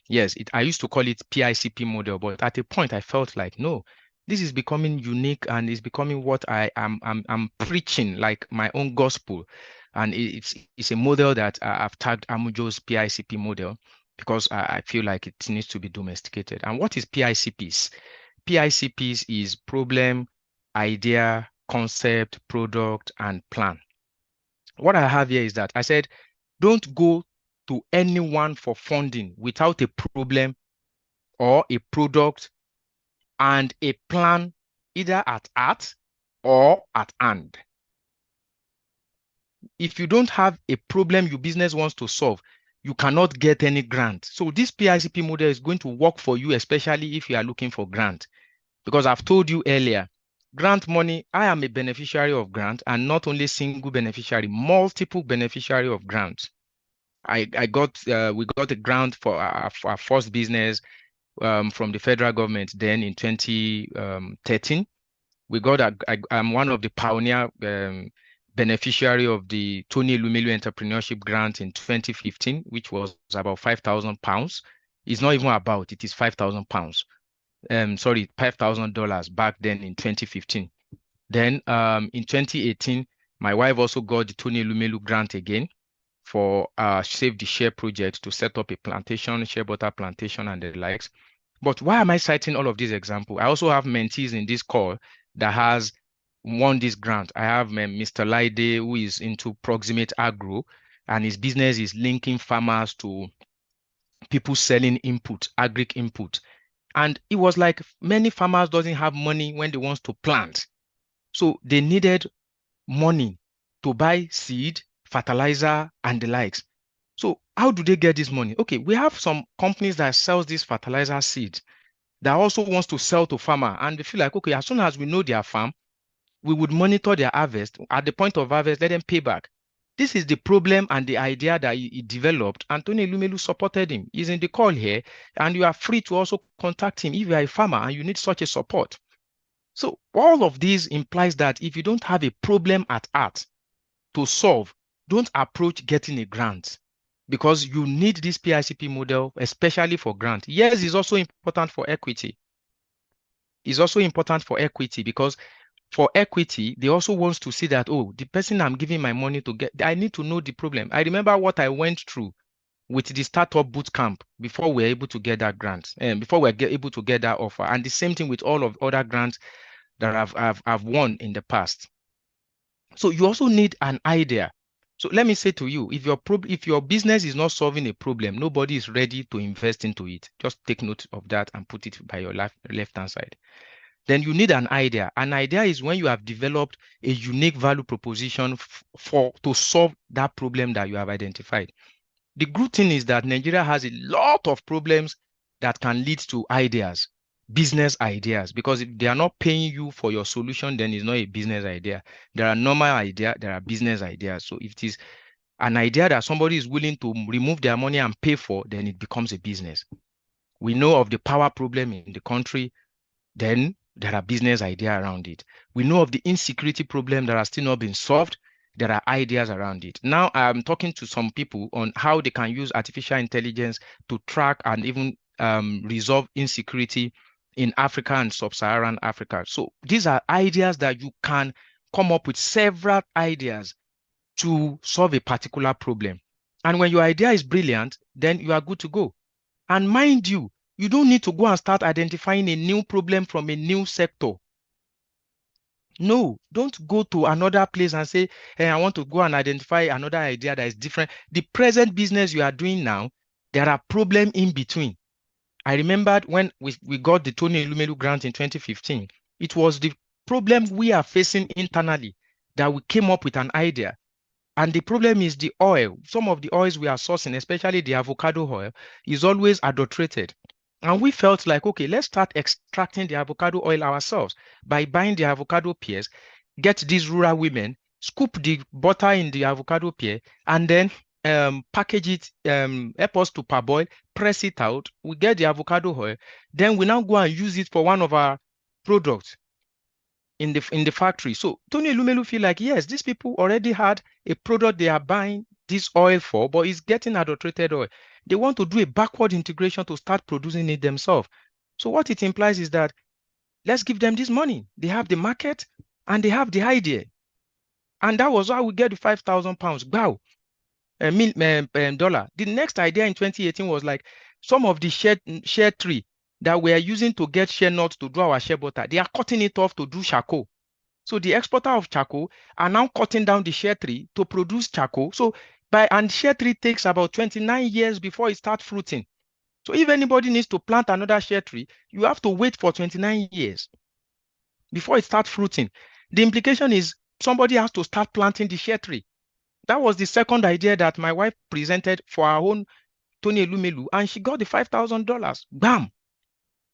Yes, I used to call it PICP model, but at a point I felt like, no, this is becoming unique and it's becoming what I'm preaching, like my own gospel. And it's a model that I've tagged Amujo's PICP model because I feel like it needs to be domesticated. And what is PICPs? PICPs is problem, idea, concept, product, and plan. What I have here is that I said, don't go to anyone for funding without a problem or a product and a plan either at heart or at hand. If you don't have a problem your business wants to solve, you cannot get any grant. So this PICP model is going to work for you, especially if you are looking for grant. Because I've told you earlier, grant money, I am a beneficiary of grant, and not only single beneficiary, multiple beneficiary of grants. we got a grant for our first business from the federal government then in 2013. I'm one of the pioneer beneficiary of the Tony Elumelu Entrepreneurship Grant in 2015, which was about £5,000. It's not even about, it is £5,000. Sorry, $5,000 back then in 2015. Then in 2018, my wife also got the Tony Elumelu grant again for Save the Share project to set up a plantation, shea butter plantation and the likes. But why am I citing all of these examples? I also have mentees in this call that has won this grant. I have Mr. Laide, who is into proximate agro, and his business is linking farmers to people selling input, agric input. And it was like many farmers doesn't have money when they want to plant. So they needed money to buy seed, fertilizer, and the likes. So how do they get this money? Okay, we have some companies that sells these fertilizer seeds that also wants to sell to farmer, and they feel like, okay, as soon as we know their farm, we would monitor their harvest. At the point of harvest, let them pay back. This is the problem and the idea that he developed. Anthony Lumelu supported him. He's in the call here, and you are free to also contact him if you are a farmer and you need such a support. So all of this implies that if you don't have a problem at heart to solve, don't approach getting a grant, because you need this PICP model, especially for grant. Yes, it's also important for equity. It's also important for equity because for equity, they also want to see that, oh, the person I'm giving my money to get, I need to know the problem. I remember what I went through with the startup boot camp before we're able to get that grant and before we're able to get that offer. And the same thing with all of other grants that I've won in the past. So you also need an idea. So let me say to you, if your business is not solving a problem, nobody is ready to invest into it. Just take note of that and put it by your left-hand side. Then you need an idea. An idea is when you have developed a unique value proposition to solve that problem that you have identified. The good thing is that Nigeria has a lot of problems that can lead to ideas, business ideas, because if they are not paying you for your solution, then it's not a business idea. There are normal ideas, there are business ideas. So if it is an idea that somebody is willing to remove their money and pay for, then it becomes a business. We know of the power problem in the country, then there are business ideas around it. We know of the insecurity problem that are still not being solved. There are ideas around it. Now I'm talking to some people on how they can use artificial intelligence to track and even resolve insecurity in Africa and sub-Saharan Africa. So these are ideas that you can come up with several ideas to solve a particular problem. And when your idea is brilliant, then you are good to go. And mind you, you don't need to go and start identifying a new problem from a new sector. No, don't go to another place and say, hey, I want to go and identify another idea that is different. The present business you are doing now, there are problems in between. I remembered when we got the Tony Elumelu grant in 2015, it was the problem we are facing internally that we came up with an idea. And the problem is the oil. Some of the oils we are sourcing, especially the avocado oil, is always adulterated. And we felt like, okay, let's start extracting the avocado oil ourselves by buying the avocado pears, get these rural women, scoop the butter in the avocado pear, and then package it, help us to parboil, press it out. We get the avocado oil. Then we now go and use it for one of our products in the factory. So Tony Elumelu feel like, yes, these people already had a product they are buying this oil for, but it's getting adulterated oil. They want to do a backward integration to start producing it themselves. So what it implies is that let's give them this money. They have the market and they have the idea. And that was how we get the 5,000 pounds. Wow. Dollar. The next idea in 2018 was like some of the share tree that we are using to get shea nuts to do our shea butter. They are cutting it off to do charcoal. So the exporter of charcoal are now cutting down the shea tree to produce charcoal. So and shea tree takes about 29 years before it starts fruiting. So if anybody needs to plant another shea tree, you have to wait for 29 years before it starts fruiting. The implication is somebody has to start planting the shea tree. That was the second idea that my wife presented for our own Tony Elumelu, and she got the $5,000. Bam!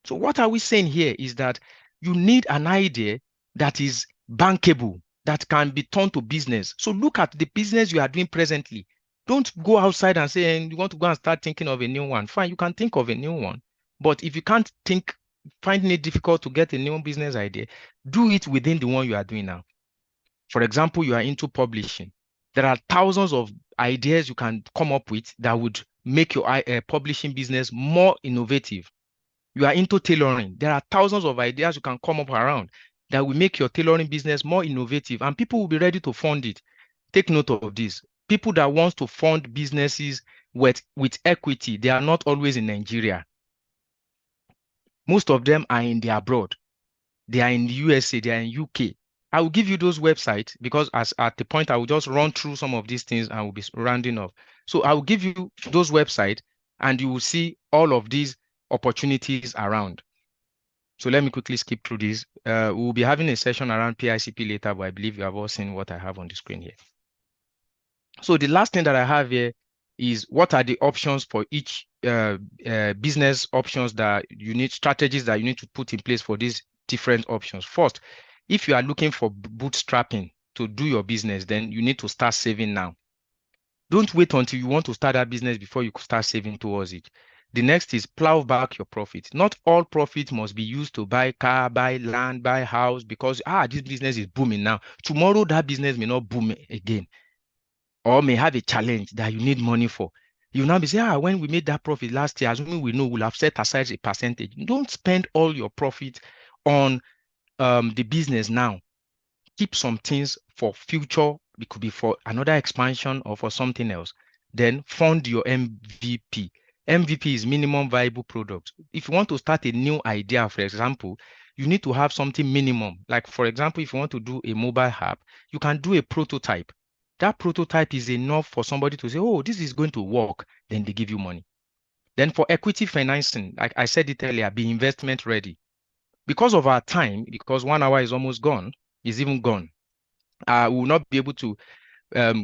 So what are we saying here is that you need an idea that is bankable, that can be turned to business. So look at the business you are doing presently. Don't go outside and say, you want to go and start thinking of a new one. Fine, you can think of a new one. But if you can't think, finding it difficult to get a new business idea, do it within the one you are doing now. For example, you are into publishing. There are thousands of ideas you can come up with that would make your publishing business more innovative. You are into tailoring. There are thousands of ideas you can come up around that will make your tailoring business more innovative, and people will be ready to fund it. Take note of this. People that want to fund businesses with equity, they are not always in Nigeria. Most of them are in the abroad. They are in the USA, they are in UK. I will give you those websites because at the point I will just run through some of these things and will be rounding off. So I will give you those websites and you will see all of these opportunities around. So let me quickly skip through this. We will be having a session around PICP later, but I believe you have all seen what I have on the screen here. So the last thing that I have here is what are the options for each business options that you need, strategies that you need to put in place for these different options. First, if you are looking for bootstrapping to do your business, then you need to start saving now. Don't wait until you want to start that business before you start saving towards it. The next is plow back your profit. Not all profit must be used to buy car, buy land, buy house because this business is booming now. Tomorrow that business may not boom again or may have a challenge that you need money for. You now be saying, when we made that profit last year, assuming we know we'll have set aside a percentage. Don't spend all your profit on the business now. Keep some things for future. It could be for another expansion or for something else. then fund your MVP. MVP is minimum viable product. If you want to start a new idea, for example, you need to have something minimum. Like, for example, if you want to do a mobile app, you can do a prototype. That prototype is enough for somebody to say, oh, this is going to work. Then they give you money. Then for equity financing, like I said it earlier, be investment ready. Because of our time, because 1 hour is almost gone, is even gone, we will not be able to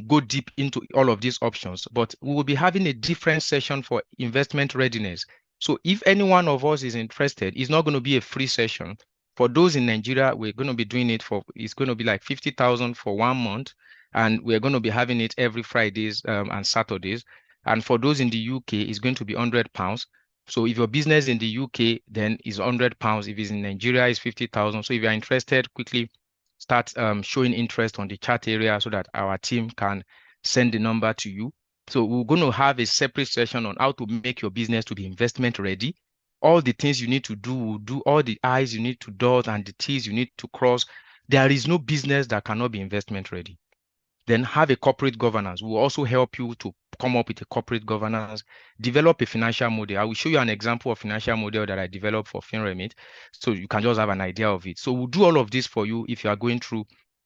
go deep into all of these options, but we will be having a different session for investment readiness. So if any one of us is interested, it's not going to be a free session. For those in Nigeria, we're going to be doing it for, it's going to be like 50,000 for 1 month. And we're going to be having it every Fridays and Saturdays. And for those in the UK, it's going to be £100. So if your business in the UK, then is £100. If it's in Nigeria, it's 50,000. So if you're interested, quickly start showing interest on the chat area so that our team can send the number to you. So we're going to have a separate session on how to make your business to be investment ready. All the things you need to do, we'll do all the I's you need to dot and the T's you need to cross. There is no business that cannot be investment ready. Then have a corporate governance. We'll also help you to come up with a corporate governance, develop a financial model. I will show you an example of financial model that I developed for FinREMIT, so you can just have an idea of it. So we'll do all of this for you if you are going through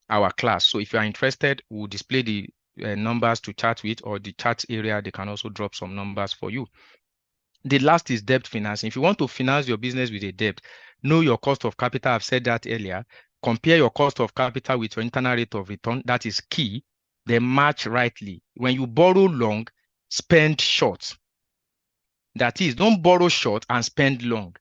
our class. So if you are interested, we'll display the numbers to chat with, or the chat area, they can also drop some numbers for you. The last is debt financing. If you want to finance your business with a debt, know your cost of capital. I've said that earlier. Compare your cost of capital with your internal rate of return. That is key. Then match rightly. When you borrow long, spend short. That is, don't borrow short and spend long.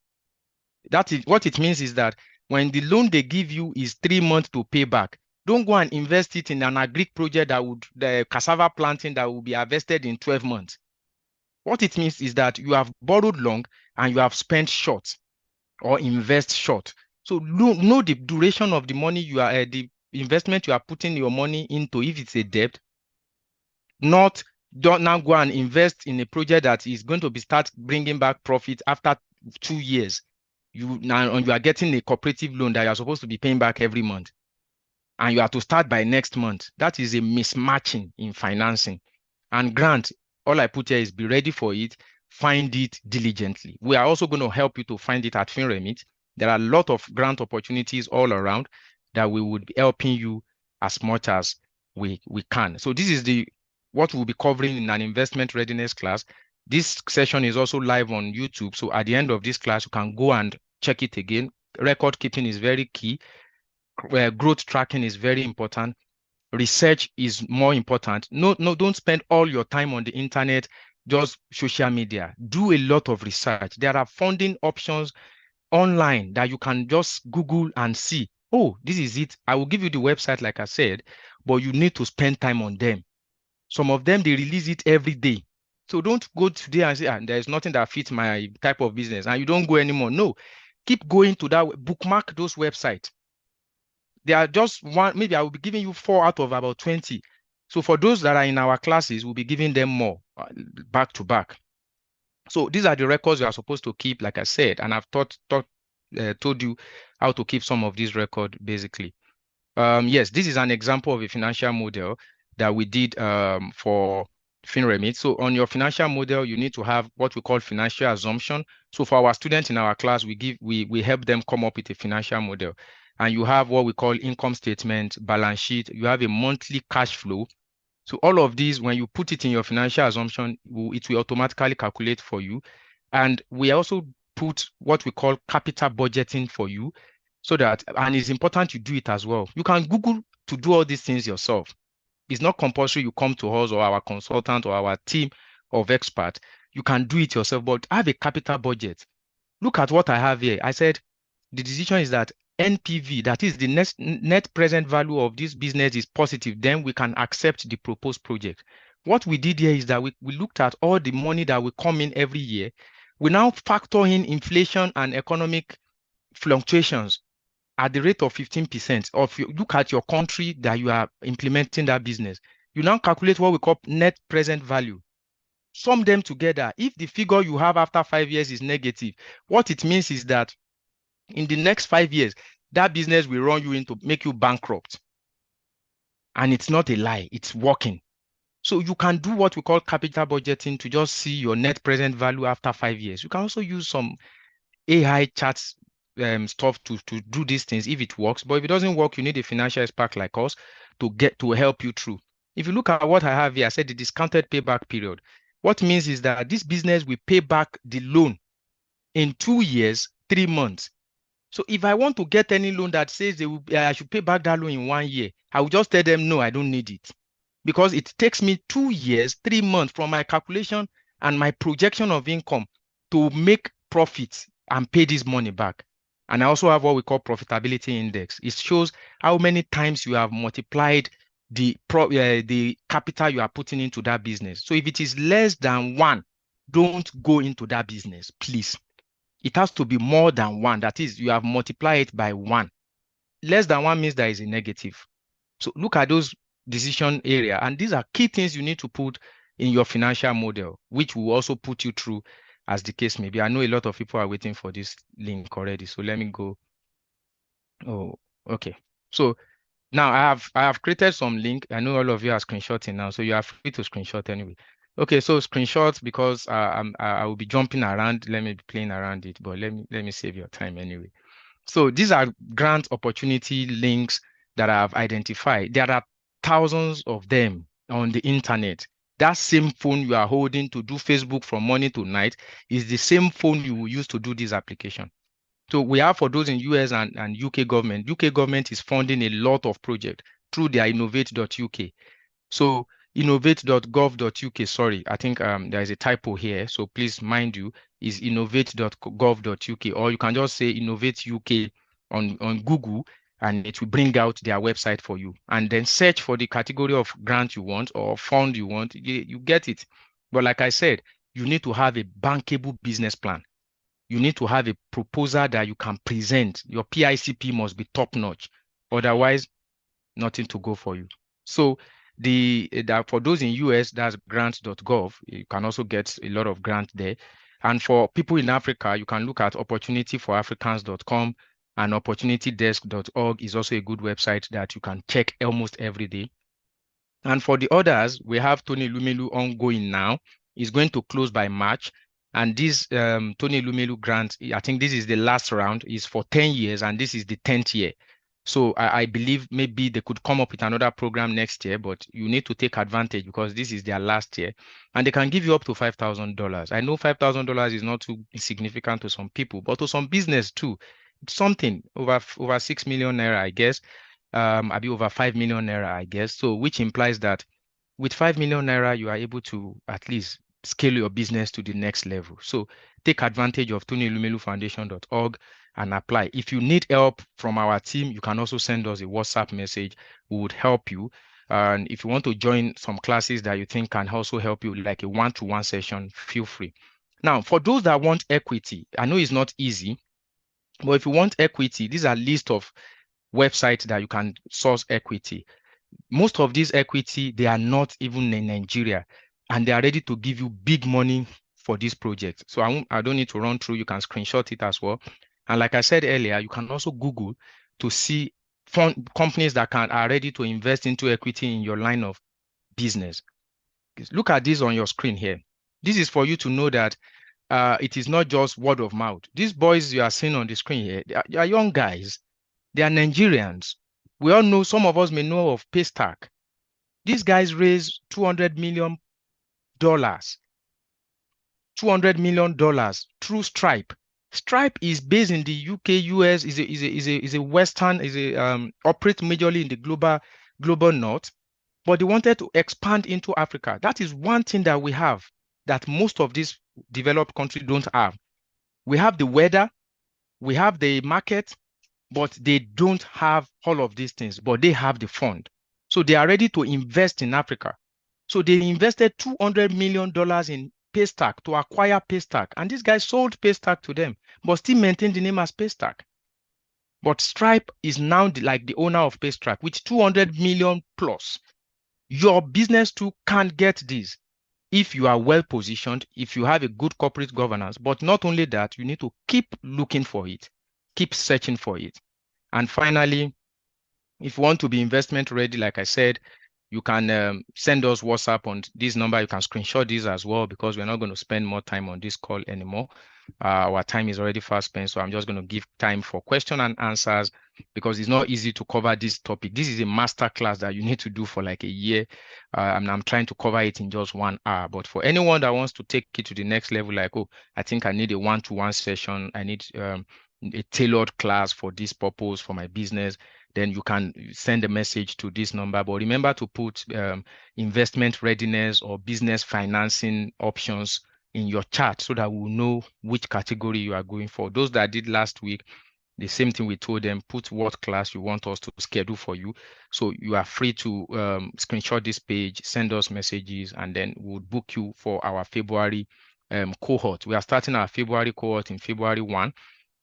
That is what it means is that when the loan they give you is 3 months to pay back, don't go and invest it in an agric project that would, the cassava planting that will be harvested in 12 months. What it means is that you have borrowed long and you have spent short or invest short. So know the duration of the money you are, the investment you are putting your money into. If it's a debt, don't now go and invest in a project that is going to be start bringing back profit after 2 years. You are getting a cooperative loan that you are supposed to be paying back every month, and you have to start by next month. That is a mismatching in financing. And grant, all I put here is be ready for it, find it diligently. We are also going to help you to find it at FinREMIT. There are a lot of grant opportunities all around that we would be helping you as much as we can. So this is what we'll be covering in an investment readiness class. This session is also live on YouTube. So at the end of this class, you can go and check it again. Record keeping is very key. Growth tracking is very important. Research is more important. No, don't spend all your time on the internet, just social media. Do a lot of research. There are funding options online that you can just Google and see. Oh, this is it. I will give you the website, like I said, but you need to spend time on them. Some of them, they release it every day. So don't go today and say, there's nothing that fits my type of business, and you don't go anymore. No, keep going to that, bookmark those websites. They are just one, maybe I will be giving you 4 out of about 20. So for those that are in our classes, we'll be giving them more back to back. So these are the records you are supposed to keep, like I said, and I've told you how to keep some of these records basically. Yes, this is an example of a financial model that we did for FinREMIT. So on your financial model, you need to have what we call financial assumption. So for our students in our class, we help them come up with a financial model. And you have what we call income statement, balance sheet. You have a monthly cash flow. So all of these, when you put it in your financial assumption, it will automatically calculate for you. And we also put what we call capital budgeting for you, so that, and it's important you do it as well. You can Google to do all these things yourself. It's not compulsory you come to us or our consultant or our team of experts. You can do it yourself, but have a capital budget. Look at what I have here. I said the decision is that NPV, that is the net present value of this business, is positive. Then we can accept the proposed project. What we did here is that we looked at all the money that will come in every year. We now factor in inflation and economic fluctuations at the rate of 15%. Or if you look at your country that you are implementing that business, you now calculate what we call net present value. Sum them together. If the figure you have after 5 years is negative, what it means is that in the next 5 years, that business will run you into, make you bankrupt. And it's not a lie, it's working. So you can do what we call capital budgeting to just see your net present value after 5 years. You can also use some AI charts stuff to do these things if it works. But if it doesn't work, you need a financial expert like us to help you through. If you look at what I have here, I said the discounted payback period. What means is that this business will pay back the loan in 2 years, 3 months. So if I want to get any loan that says I should pay back that loan in 1 year, I will just tell them, no, I don't need it. Because it takes me 2 years, 3 months from my calculation and my projection of income to make profits and pay this money back. And I also have what we call profitability index. It shows how many times you have multiplied the capital you are putting into that business. So if it is less than 1, don't go into that business, please. It has to be more than 1. That is, you have multiplied it by 1. Less than 1 means there is a negative. So look at those decision area. And these are key things you need to put in your financial model, which will also put you through as the case may be. I know a lot of people are waiting for this link already. So let me go. Oh, okay. So now I have created some link. I know all of you are screenshotting now, so you are free to screenshot anyway. Okay, so screenshots because I will be jumping around. Let me be playing around it, but let me save your time anyway. So these are grant opportunity links that I've identified. There are thousands of them on the internet. That same phone you are holding to do Facebook from morning to night is the same phone you will use to do this application. So we have for those in US and UK government. UK government is funding a lot of projects through their innovate.uk. So innovate.gov.uk, sorry, I think there is a typo here. So please mind you, is innovate.gov.uk, or you can just say Innovate UK on Google and it will bring out their website for you. And then search for the category of grant you want or fund you want, you get it. But like I said, you need to have a bankable business plan. You need to have a proposal that you can present. Your PICP must be top notch. Otherwise, nothing to go for you. So for those in US, that's grants.gov. You can also get a lot of grant there. And for people in Africa, you can look at opportunityforafricans.com, and opportunitydesk.org is also a good website that you can check almost every day. And for the others, we have Tony Lumelu ongoing now. It's going to close by March. And this Tony Lumelu grant, I think this is the last round, is for 10 years, and this is the 10th year. So I believe maybe they could come up with another program next year, but you need to take advantage because this is their last year. And they can give you up to $5,000. I know $5,000 is not too significant to some people, but to some business too. It's something over 6 million naira, I guess. I'll be over 5 million naira, I guess. So which implies that with 5 million naira, you are able to at least scale your business to the next level. So take advantage of TonyLumeluFoundation.org and apply. If you need help from our team, you can also send us a WhatsApp message. We would help you. And if you want to join some classes that you think can also help you, like a one-to-one session, feel free. Now, for those that want equity, I know it's not easy, but if you want equity, these are list of websites that you can source equity. Most of these equity, they are not even in Nigeria, and they are ready to give you big money for this project. So I don't need to run through. You can screenshot it as well. And like I said earlier, you can also Google to see companies that are ready to invest into equity in your line of business. Look at this on your screen here. This is for you to know that it is not just word of mouth. These boys you are seeing on the screen here, they are young guys. They are Nigerians. We all know, some of us may know of Paystack. These guys raised $200 million. $200 million through Stripe. Stripe is based in the UK, US, is a Western, operate majorly in the global north, but they wanted to expand into Africa. That is one thing that we have that most of these developed countries don't have. We have the weather, we have the market, but they don't have all of these things, but they have the fund. So they are ready to invest in Africa. So they invested $200 million in Paystack to acquire Paystack. And this guy sold Paystack to them, but still maintained the name as Paystack. But Stripe is now like the owner of Paystack with 200 million plus. Your business too can get this if you are well positioned, if you have a good corporate governance. But not only that, you need to keep looking for it, keep searching for it. And finally, if you want to be investment ready, like I said, You can send us WhatsApp on this number. You can screenshot this as well, because we're not going to spend more time on this call anymore. Our time is already fast spent, so I'm just going to give time for question and answers, because it's not easy to cover this topic. This is a master class that you need to do for like a year, and I'm trying to cover it in just 1 hour. But for anyone that wants to take it to the next level, like, oh, I think I need a one-to-one session, I need a tailored class for this purpose for my business, then you can send a message to this number. But remember to put investment readiness or business financing options in your chart, so that we'll know which category you are going for. Those that did last week, the same thing we told them, put what class you want us to schedule for you. So you are free to screenshot this page, send us messages, and then we'll book you for our February cohort. We are starting our February cohort in February 1.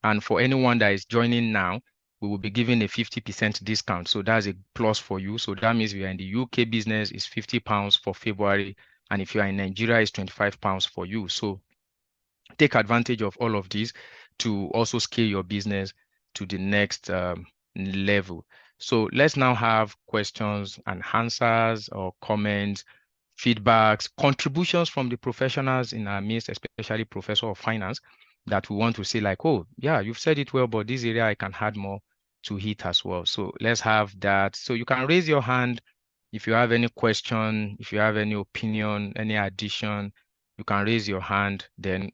And for anyone that is joining now, we will be giving a 50% discount. So that's a plus for you. So that means if you're in the UK business, it's £50 for February. And if you are in Nigeria, it's £25 for you. So take advantage of all of these to also scale your business to the next level. So let's now have questions and answers, or comments, feedbacks, contributions from the professionals in our midst, especially Professor of Finance, that we want to say like, oh, yeah, you've said it well, but this area I can add more to it as well. So let's have that. So you can raise your hand if you have any question, if you have any opinion, any addition, you can raise your hand. Then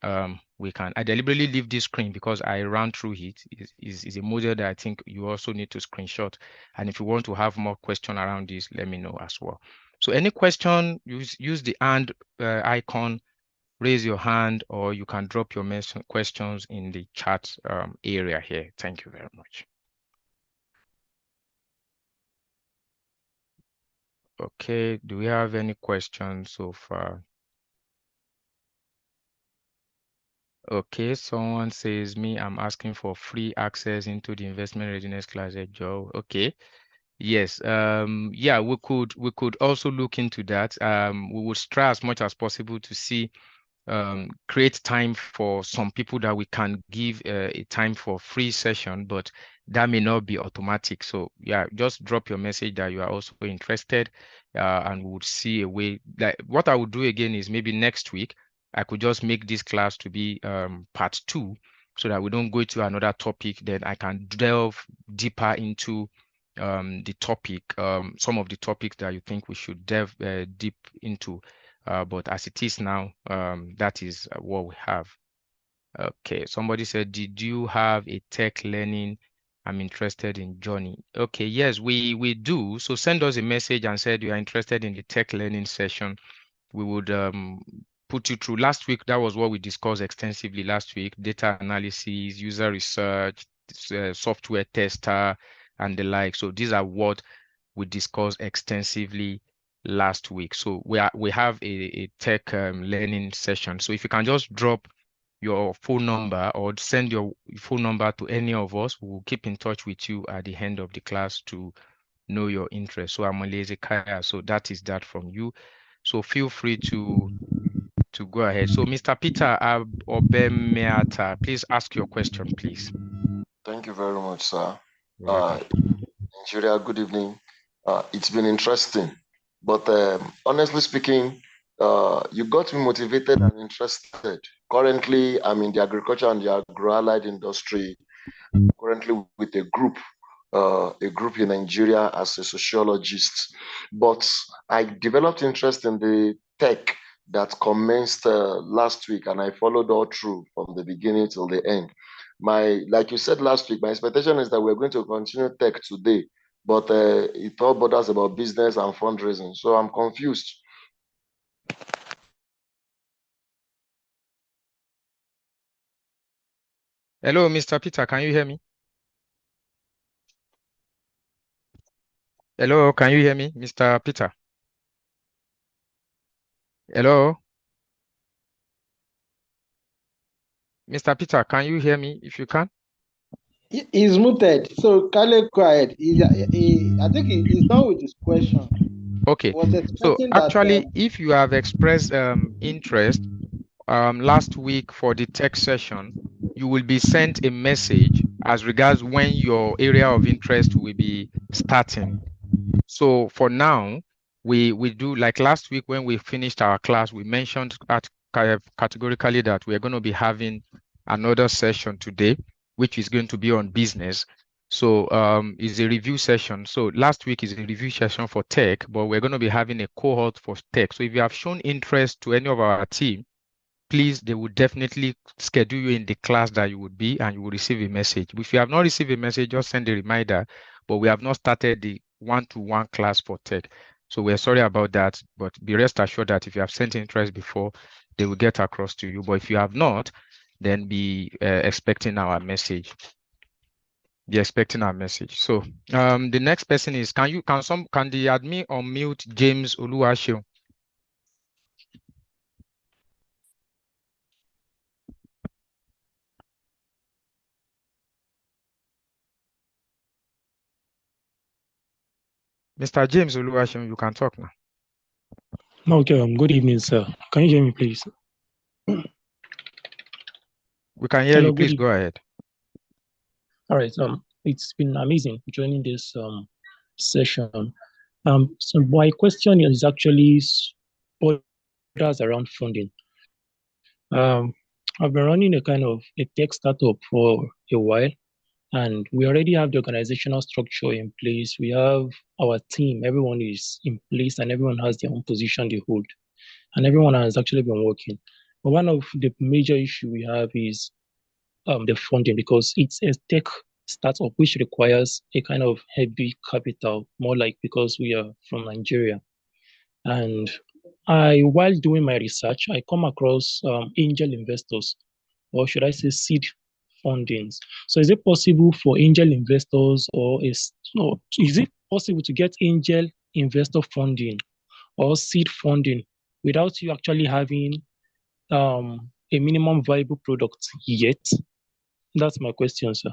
we can. I deliberately leave this screen because I ran through it. Is a model that I think you also need to screenshot. And if you want to have more question around this, let me know as well. So any question, use the hand icon, raise your hand, or you can drop your questions in the chat area here. Thank you very much. Okay, do we have any questions so far? Okay, someone says I'm asking for free access into the investment readiness class at Joe. Okay. Yes, yeah, we could also look into that. We would try as much as possible to see create time for some people that we can give a time for free session, but that may not be automatic. So yeah, just drop your message that you are also interested, and we would see a way. Like what I would do again is maybe next week I could just make this class to be part 2, so that we don't go to another topic. Then I can delve deeper into the topic, some of the topics that you think we should delve deep into. But as it is now, that is what we have. Okay, somebody said, did you have a tech learning? I'm interested in joining. Okay, yes, we do. So send us a message and said you are interested in the tech learning session. We would put you through. Last week, that was what we discussed extensively last week: data analysis, user research, software tester, and the like. So these are what we discussed extensively last week. So we have a tech learning session. So if you can just drop your phone number or send your phone number to any of us, we'll keep in touch with you at the end of the class to know your interest. So I'm Kaya. So that is that from you. So feel free to go ahead. So Mr. Peter Obemeata, please ask your question, please. Thank you very much, sir. You're welcome. Nigeria, good evening. It's been interesting, but honestly speaking, you got me motivated and interested. Currently, I'm in the agriculture and the agro-allied industry, currently with a group in Nigeria as a sociologist. But I developed interest in the tech that commenced last week, and I followed all through from the beginning till the end. Like you said last week, my expectation is that we're going to continue tech today, but it all borders about business and fundraising. So I'm confused. Hello, Mr. Peter, can you hear me? Hello, can you hear me, Mr. Peter? Hello? Mr. Peter, can you hear me if you can? He's muted, so Kale quiet. I think he's done with his question. Okay, so actually, if you have expressed interest last week for the tech session, you will be sent a message as regards when your area of interest will be starting. So for now, we do, like last week when we finished our class, we mentioned categorically that we are going to be having another session today, which is going to be on business. So it's a review session. So last week is a review session for tech, but we're going to be having a cohort for tech. So if you have shown interest to any of our team, please, they will definitely schedule you in the class that you would be, and you will receive a message. If you have not received a message, just send a reminder. But we have not started the one-to-one class for tech. So we're sorry about that, but be rest assured that if you have sent interest before, they will get across to you. But if you have not, then be expecting our message. Be expecting our message. So the next person is, can the admin unmute James Oluwashio? Mr. James Oluwashio, you can talk now. Okay, good evening, sir. Can you hear me, please? We can hear you. Please go ahead. All right. It's been amazing joining this session. So my question is actually borders around funding. I've been running a kind of a tech startup for a while, and we already have the organizational structure in place. We have our team. Everyone is in place, and everyone has their own position they hold, and everyone has actually been working. But one of the major issue we have is the funding, because it's a tech startup which requires a kind of heavy capital, more like because we are from Nigeria. And while doing my research, I come across angel investors, or should I say seed fundings. So is it possible for angel investors, or is it possible to get angel investor funding or seed funding without you actually having a minimum viable product yet? That's my question, sir.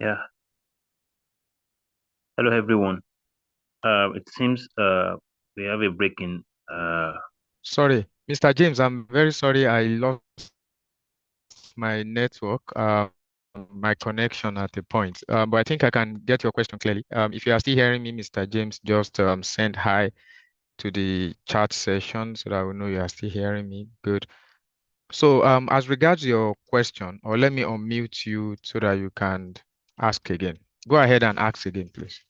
Yeah. Hello, everyone. It seems we have a break in. Sorry, Mr. James, I'm very sorry. I lost my network, my connection at a point. But I think I can get your question clearly. If you are still hearing me, Mr. James, just send hi to the chat session so that we know you are still hearing me. Good. So as regards your question, or let me unmute you so that you can ask again. Go ahead and ask again, please.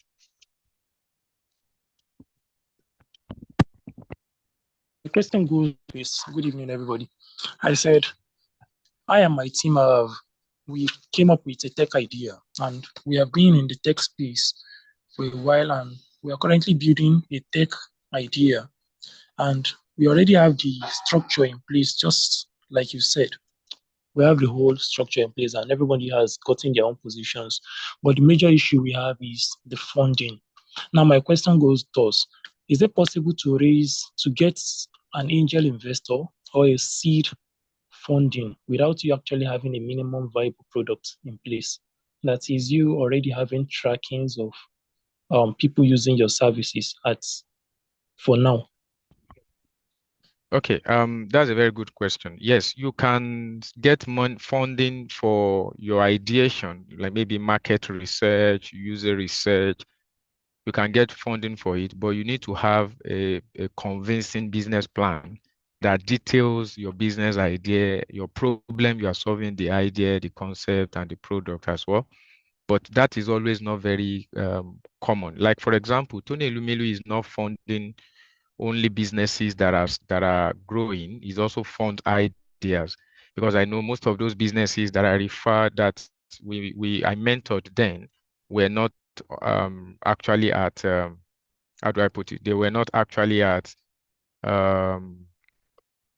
The question goes is, good evening, everybody. I said, I and my team we came up with a tech idea, and we have been in the tech space for a while, and we are currently building a tech idea, and we already have the structure in place, just like you said. We have the whole structure in place, and everybody has gotten their own positions. But the major issue we have is the funding. Now, my question goes thus: is it possible to get an angel investor or a seed funding without you actually having a minimum viable product in place? That is, you already having trackings of people using your services for now. Okay, that's a very good question. Yes, you can get funding for your ideation, like maybe market research, user research. You can get funding for it, but you need to have a convincing business plan that details your business idea, your problem you are solving, the idea, the concept, and the product as well. But that is always not very common. Like, for example, Tony Elumelu is not funding only businesses that are growing. He's also fund ideas, because I know most of those businesses that I refer that I mentored then were not actually at how do I put it? They were not actually at um,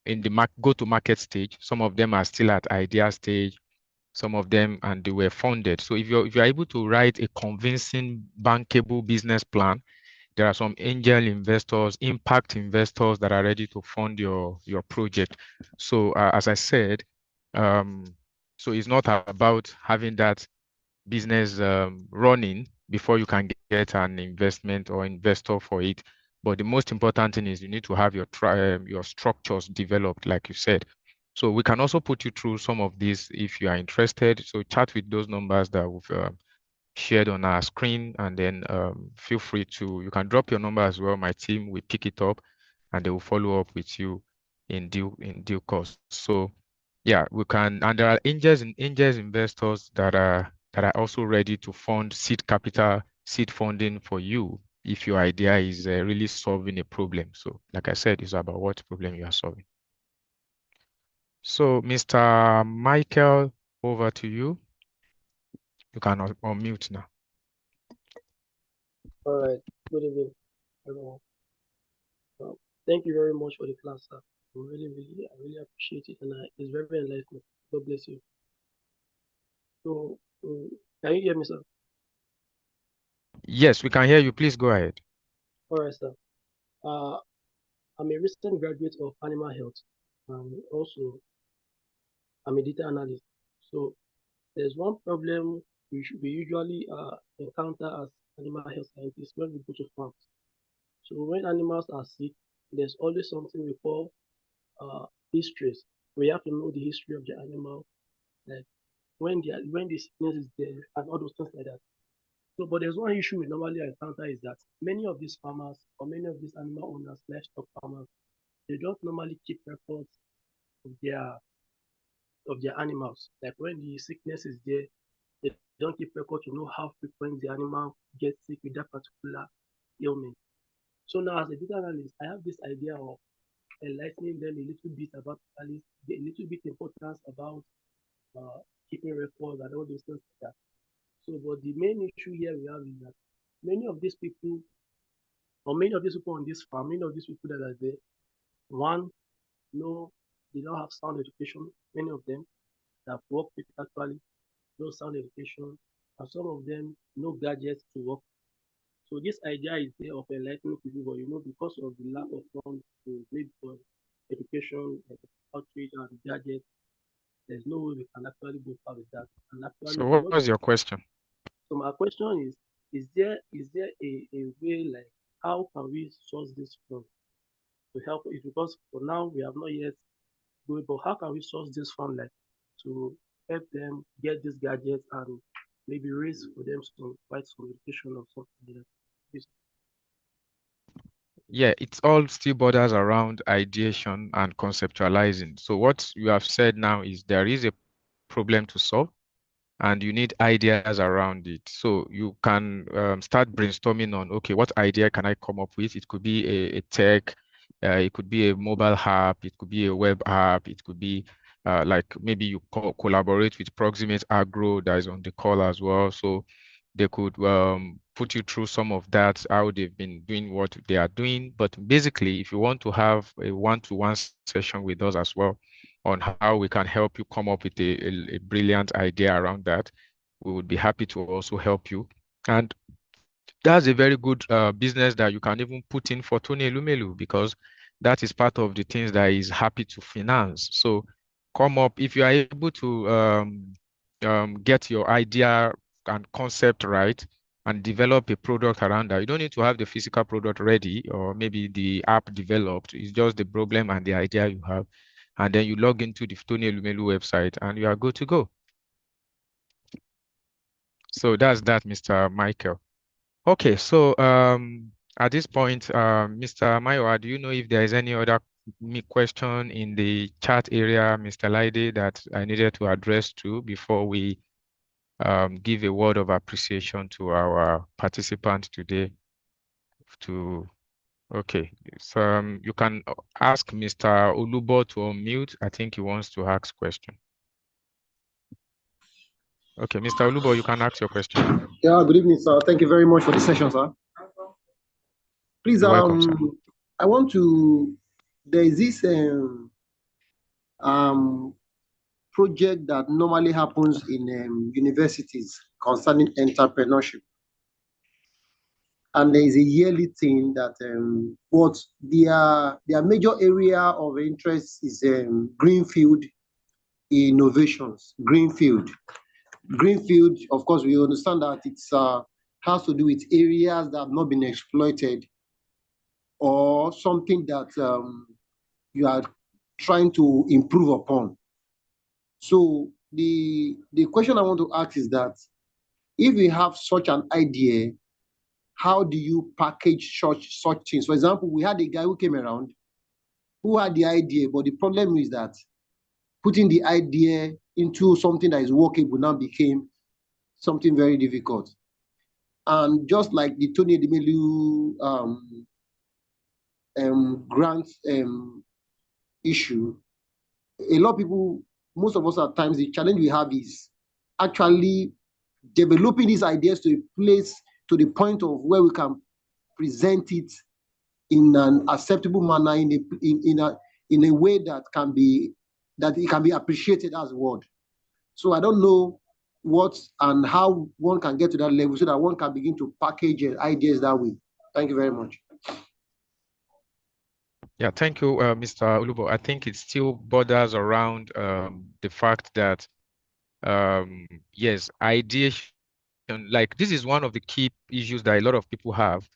in the go-to-market stage. Some of them are still at idea stage. Some of them, and they were funded. So if you're able to write a convincing, bankable business plan, there are some angel investors, impact investors that are ready to fund your project. So as I said, um, so it's not about having that business running before you can get an investment or investor for it. But the most important thing is you need to have your structures developed, like you said. So we can also put you through some of these if you are interested. So chat with those numbers that we've shared on our screen, and then feel free to, you can drop your number as well. My team will pick it up and they will follow up with you in due course. So yeah, we can, and there are angels investors that are also ready to fund seed capital, seed funding for you if your idea is really solving a problem. So like I said, it's about what problem you are solving. So Mr. Michael, over to you. You can unmute now. All right. Good evening, everyone. Thank you very much for the class, sir. I really appreciate it, and it's very, very enlightening. God bless you. So, can you hear me, sir? Yes, we can hear you. Please go ahead. All right, sir. I'm a recent graduate of animal health, and also I'm a data analyst. So, there's one problem we usually encounter as animal health scientists when we go to farms. So, when animals are sick, there's always something we call histories. We have to know the history of the animal, like when the sickness is there and all those things like that. So, but there's one issue we normally encounter is that many of these farmers or many of these animal owners, livestock farmers, they don't normally keep records of their animals. Like when the sickness is there, they don't keep record to know how frequent the animal gets sick with that particular ailment. So now, as a data analyst, I have this idea of enlightening them a little bit about at least a little bit importance about uh, keeping records and all those things like that. So, but the main issue here we have is that many of these people, or many of these people on this farm, many of these people that are there, one, no, they don't have sound education. Many of them that work with actually no sound education, and some of them no gadgets to work. So this idea is there of enlightening people, but because of the lack of funds to maybe for education, like outreach and gadgets, there's no way we can actually go far with that. And actually, So we what know that. was your question? So my question is there a way like how can we source this fund to help it? Because for now we have not yet going, but how can we source this fund like to help them get these gadgets and maybe raise for them some quite some education or something like that? Yes. Yeah, it's all still borders around ideation and conceptualizing. So what you have said now is there is a problem to solve, and you need ideas around it. So you can start brainstorming on, okay, what idea can I come up with? It could be a tech, it could be a mobile app, it could be a web app, it could be like maybe you collaborate with Proximate Agro that is on the call as well. So they could put you through some of that, how they've been doing what they are doing. But basically, if you want to have a one-to-one session with us as well on how we can help you come up with a brilliant idea around that, we would be happy to also help you. And that's a very good business that you can even put in for Tony Elumelu, because that is part of the things that he's happy to finance. So come up, if you are able to get your idea and concept right, and develop a product around that. You don't need to have the physical product ready or maybe the app developed. It's just the problem and the idea you have. And then you log into the Tony Elumelu website and you are good to go. So that's that, Mr. Michael. Okay, so at this point, Mr. Maiwa, do you know if there is any other question in the chat area, Mr. Laide, that I needed to address to before we give a word of appreciation to our participants today? Okay, so you can ask Mr. Olubo to unmute. I think he wants to ask question. Okay, Mr. Olubo, you can ask your question. Yeah, good evening, sir. Thank you very much for the session, sir. Please, You're welcome, sir. I want to. There is this project that normally happens in universities concerning entrepreneurship, and there is a yearly thing that what their major area of interest is greenfield innovations. Greenfield, of course, we understand that it's has to do with areas that have not been exploited or something that you are trying to improve upon. So the question I want to ask is that if we have such an idea, how do you package such things? For example, we had a guy who came around who had the idea, but the problem is that putting the idea into something that is workable now became something very difficult. And just like the Tony Edimelu grant issue, a lot of people, most of us at times, the challenge we have is actually developing these ideas to a place, to the point of where we can present it in an acceptable manner, in a way that it can be appreciated as a word. So I don't know what and how one can get to that level so that one can begin to package ideas that way. Thank you very much. Yeah, thank you, Mr. Ulubo. I think it still borders around the fact that, yes, ideation, like this is one of the key issues that a lot of people have,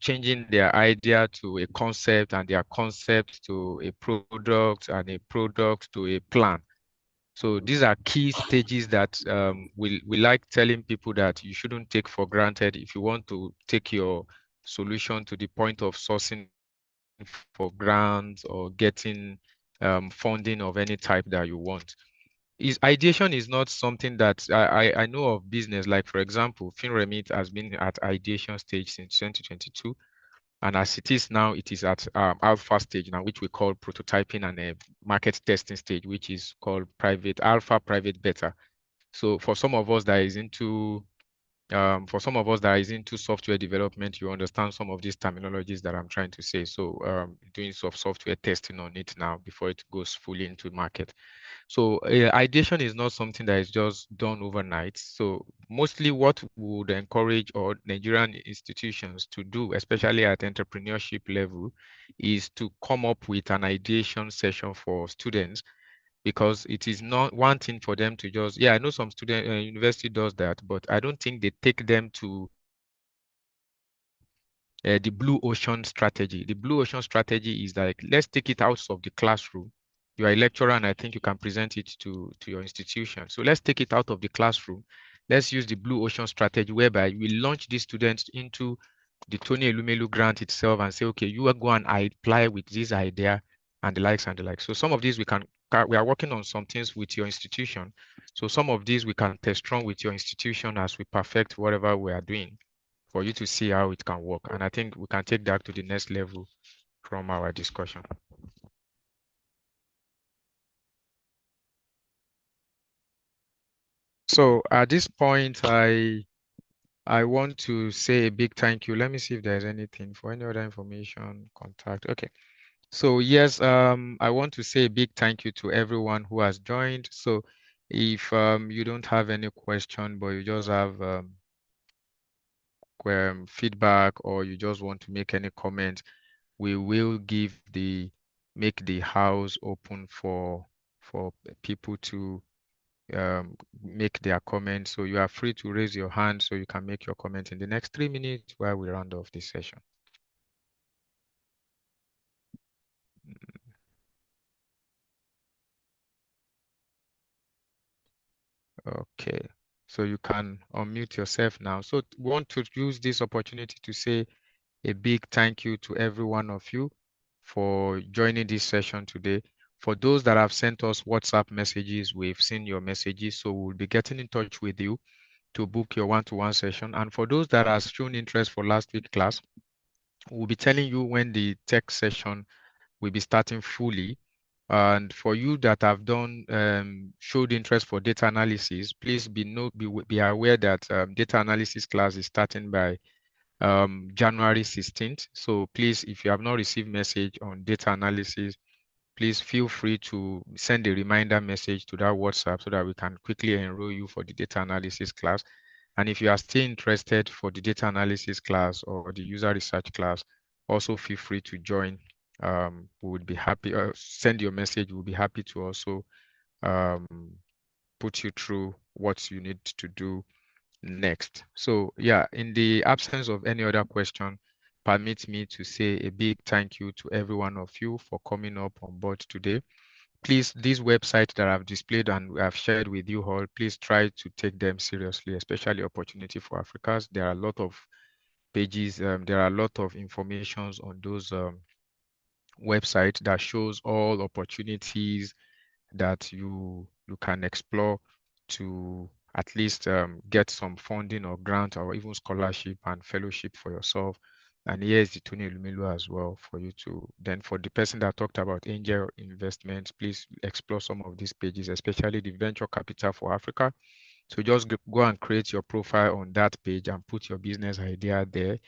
changing their idea to a concept and their concept to a product and a product to a plan. So these are key stages that we like telling people that you shouldn't take for granted if you want to take your solution to the point of sourcing for grants or getting funding of any type that you want. Ideation is not something that I know of business, like for example, FinREMIT has been at ideation stage since 2022. And as it is now, it is at alpha stage now, which we call prototyping, and a market testing stage, which is called private alpha, private beta. So for some of us that is into software development, you understand some of these terminologies that I'm trying to say. So doing some software testing on it now before it goes fully into market. So ideation is not something that is just done overnight. So mostly what we would encourage or Nigerian institutions to do, especially at entrepreneurship level, is to come up with an ideation session for students, because it is not one thing for them to just, yeah, I know some student university does that, but I don't think they take them to the blue ocean strategy. The blue ocean strategy is like, let's take it out of the classroom. You are a lecturer and I think you can present it to your institution. So let's take it out of the classroom. Let's use the blue ocean strategy whereby we launch these students into the Tony Elumelu grant itself and say, okay, you are going and apply with this idea and the likes and the likes. So some of these we are working on some things with your institution. So some of these we can test run with your institution as we perfect whatever we are doing, for you to see how it can work. And I think we can take that to the next level from our discussion. So at this point, I want to say a big thank you. Let me see if there's anything for any other information, contact. Okay. So yes, I want to say a big thank you to everyone who has joined. So if you don't have any question, but you just have feedback, or you just want to make any comment, we will make the house open for people to make their comment. So you are free to raise your hand so you can make your comment in the next 3 minutes while we round off this session. Okay, so you can unmute yourself now. So we want to use this opportunity to say a big thank you to every one of you for joining this session today. For those that have sent us WhatsApp messages, we've seen your messages, so we'll be getting in touch with you to book your one-to-one session. And for those that have shown interest for last week's class, we'll be telling you when the tech session will be starting fully. And for you that have done showed interest for data analysis, please be aware that data analysis class is starting by January 16th. So please, if you have not received message on data analysis, please feel free to send a reminder message to that WhatsApp so that we can quickly enroll you for the data analysis class. And if you are still interested for the data analysis class or the user research class, also feel free to join. We would be happy, send your message. We'll be happy to also um, put you through what you need to do next. So yeah, in the absence of any other question, permit me to say a big thank you to every one of you for coming up on board today. Please, these websites that I've displayed and I've shared with you all, please try to take them seriously, especially Opportunity for Africans. There are a lot of pages, there are a lot of informations on those websites that shows all opportunities that you can explore to at least get some funding or grant or even scholarship and fellowship for yourself. And here's the Tony Lumelu as well for you to then for the person that talked about angel investments, please explore some of these pages, especially the venture capital for Africa. So just go and create your profile on that page and put your business idea there.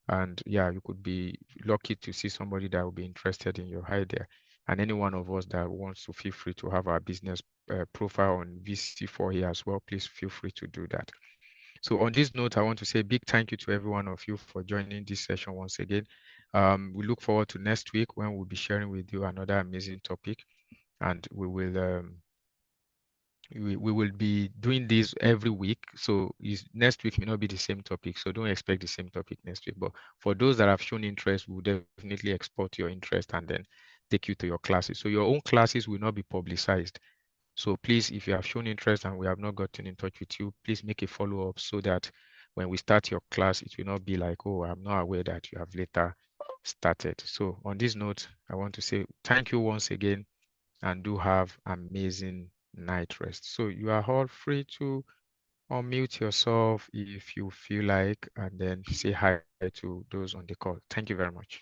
And yeah, you could be lucky to see somebody that will be interested in your idea. And any one of us that wants to feel free to have our business profile on VC4 here as well, please feel free to do that. So on this note, I want to say a big thank you to every one of you for joining this session once again. We look forward to next week when we'll be sharing with you another amazing topic, and we will be doing this every week. So next week may not be the same topic, so don't expect the same topic next week. But for those that have shown interest, we'll definitely export your interest and then take you to your classes. So your own classes will not be publicized. So please, if you have shown interest and we have not gotten in touch with you, please make a follow-up so that when we start your class, it will not be like, oh, I'm not aware that you have later started. So on this note, I want to say thank you once again and do have amazing night rest. So you are all free to unmute yourself if you feel like, and then say hi to those on the call. Thank you very much.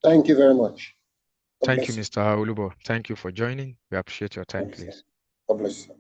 Thank you very much. Thank you, Mr. Olubo. Thank you for joining. We appreciate your time, please. God bless you.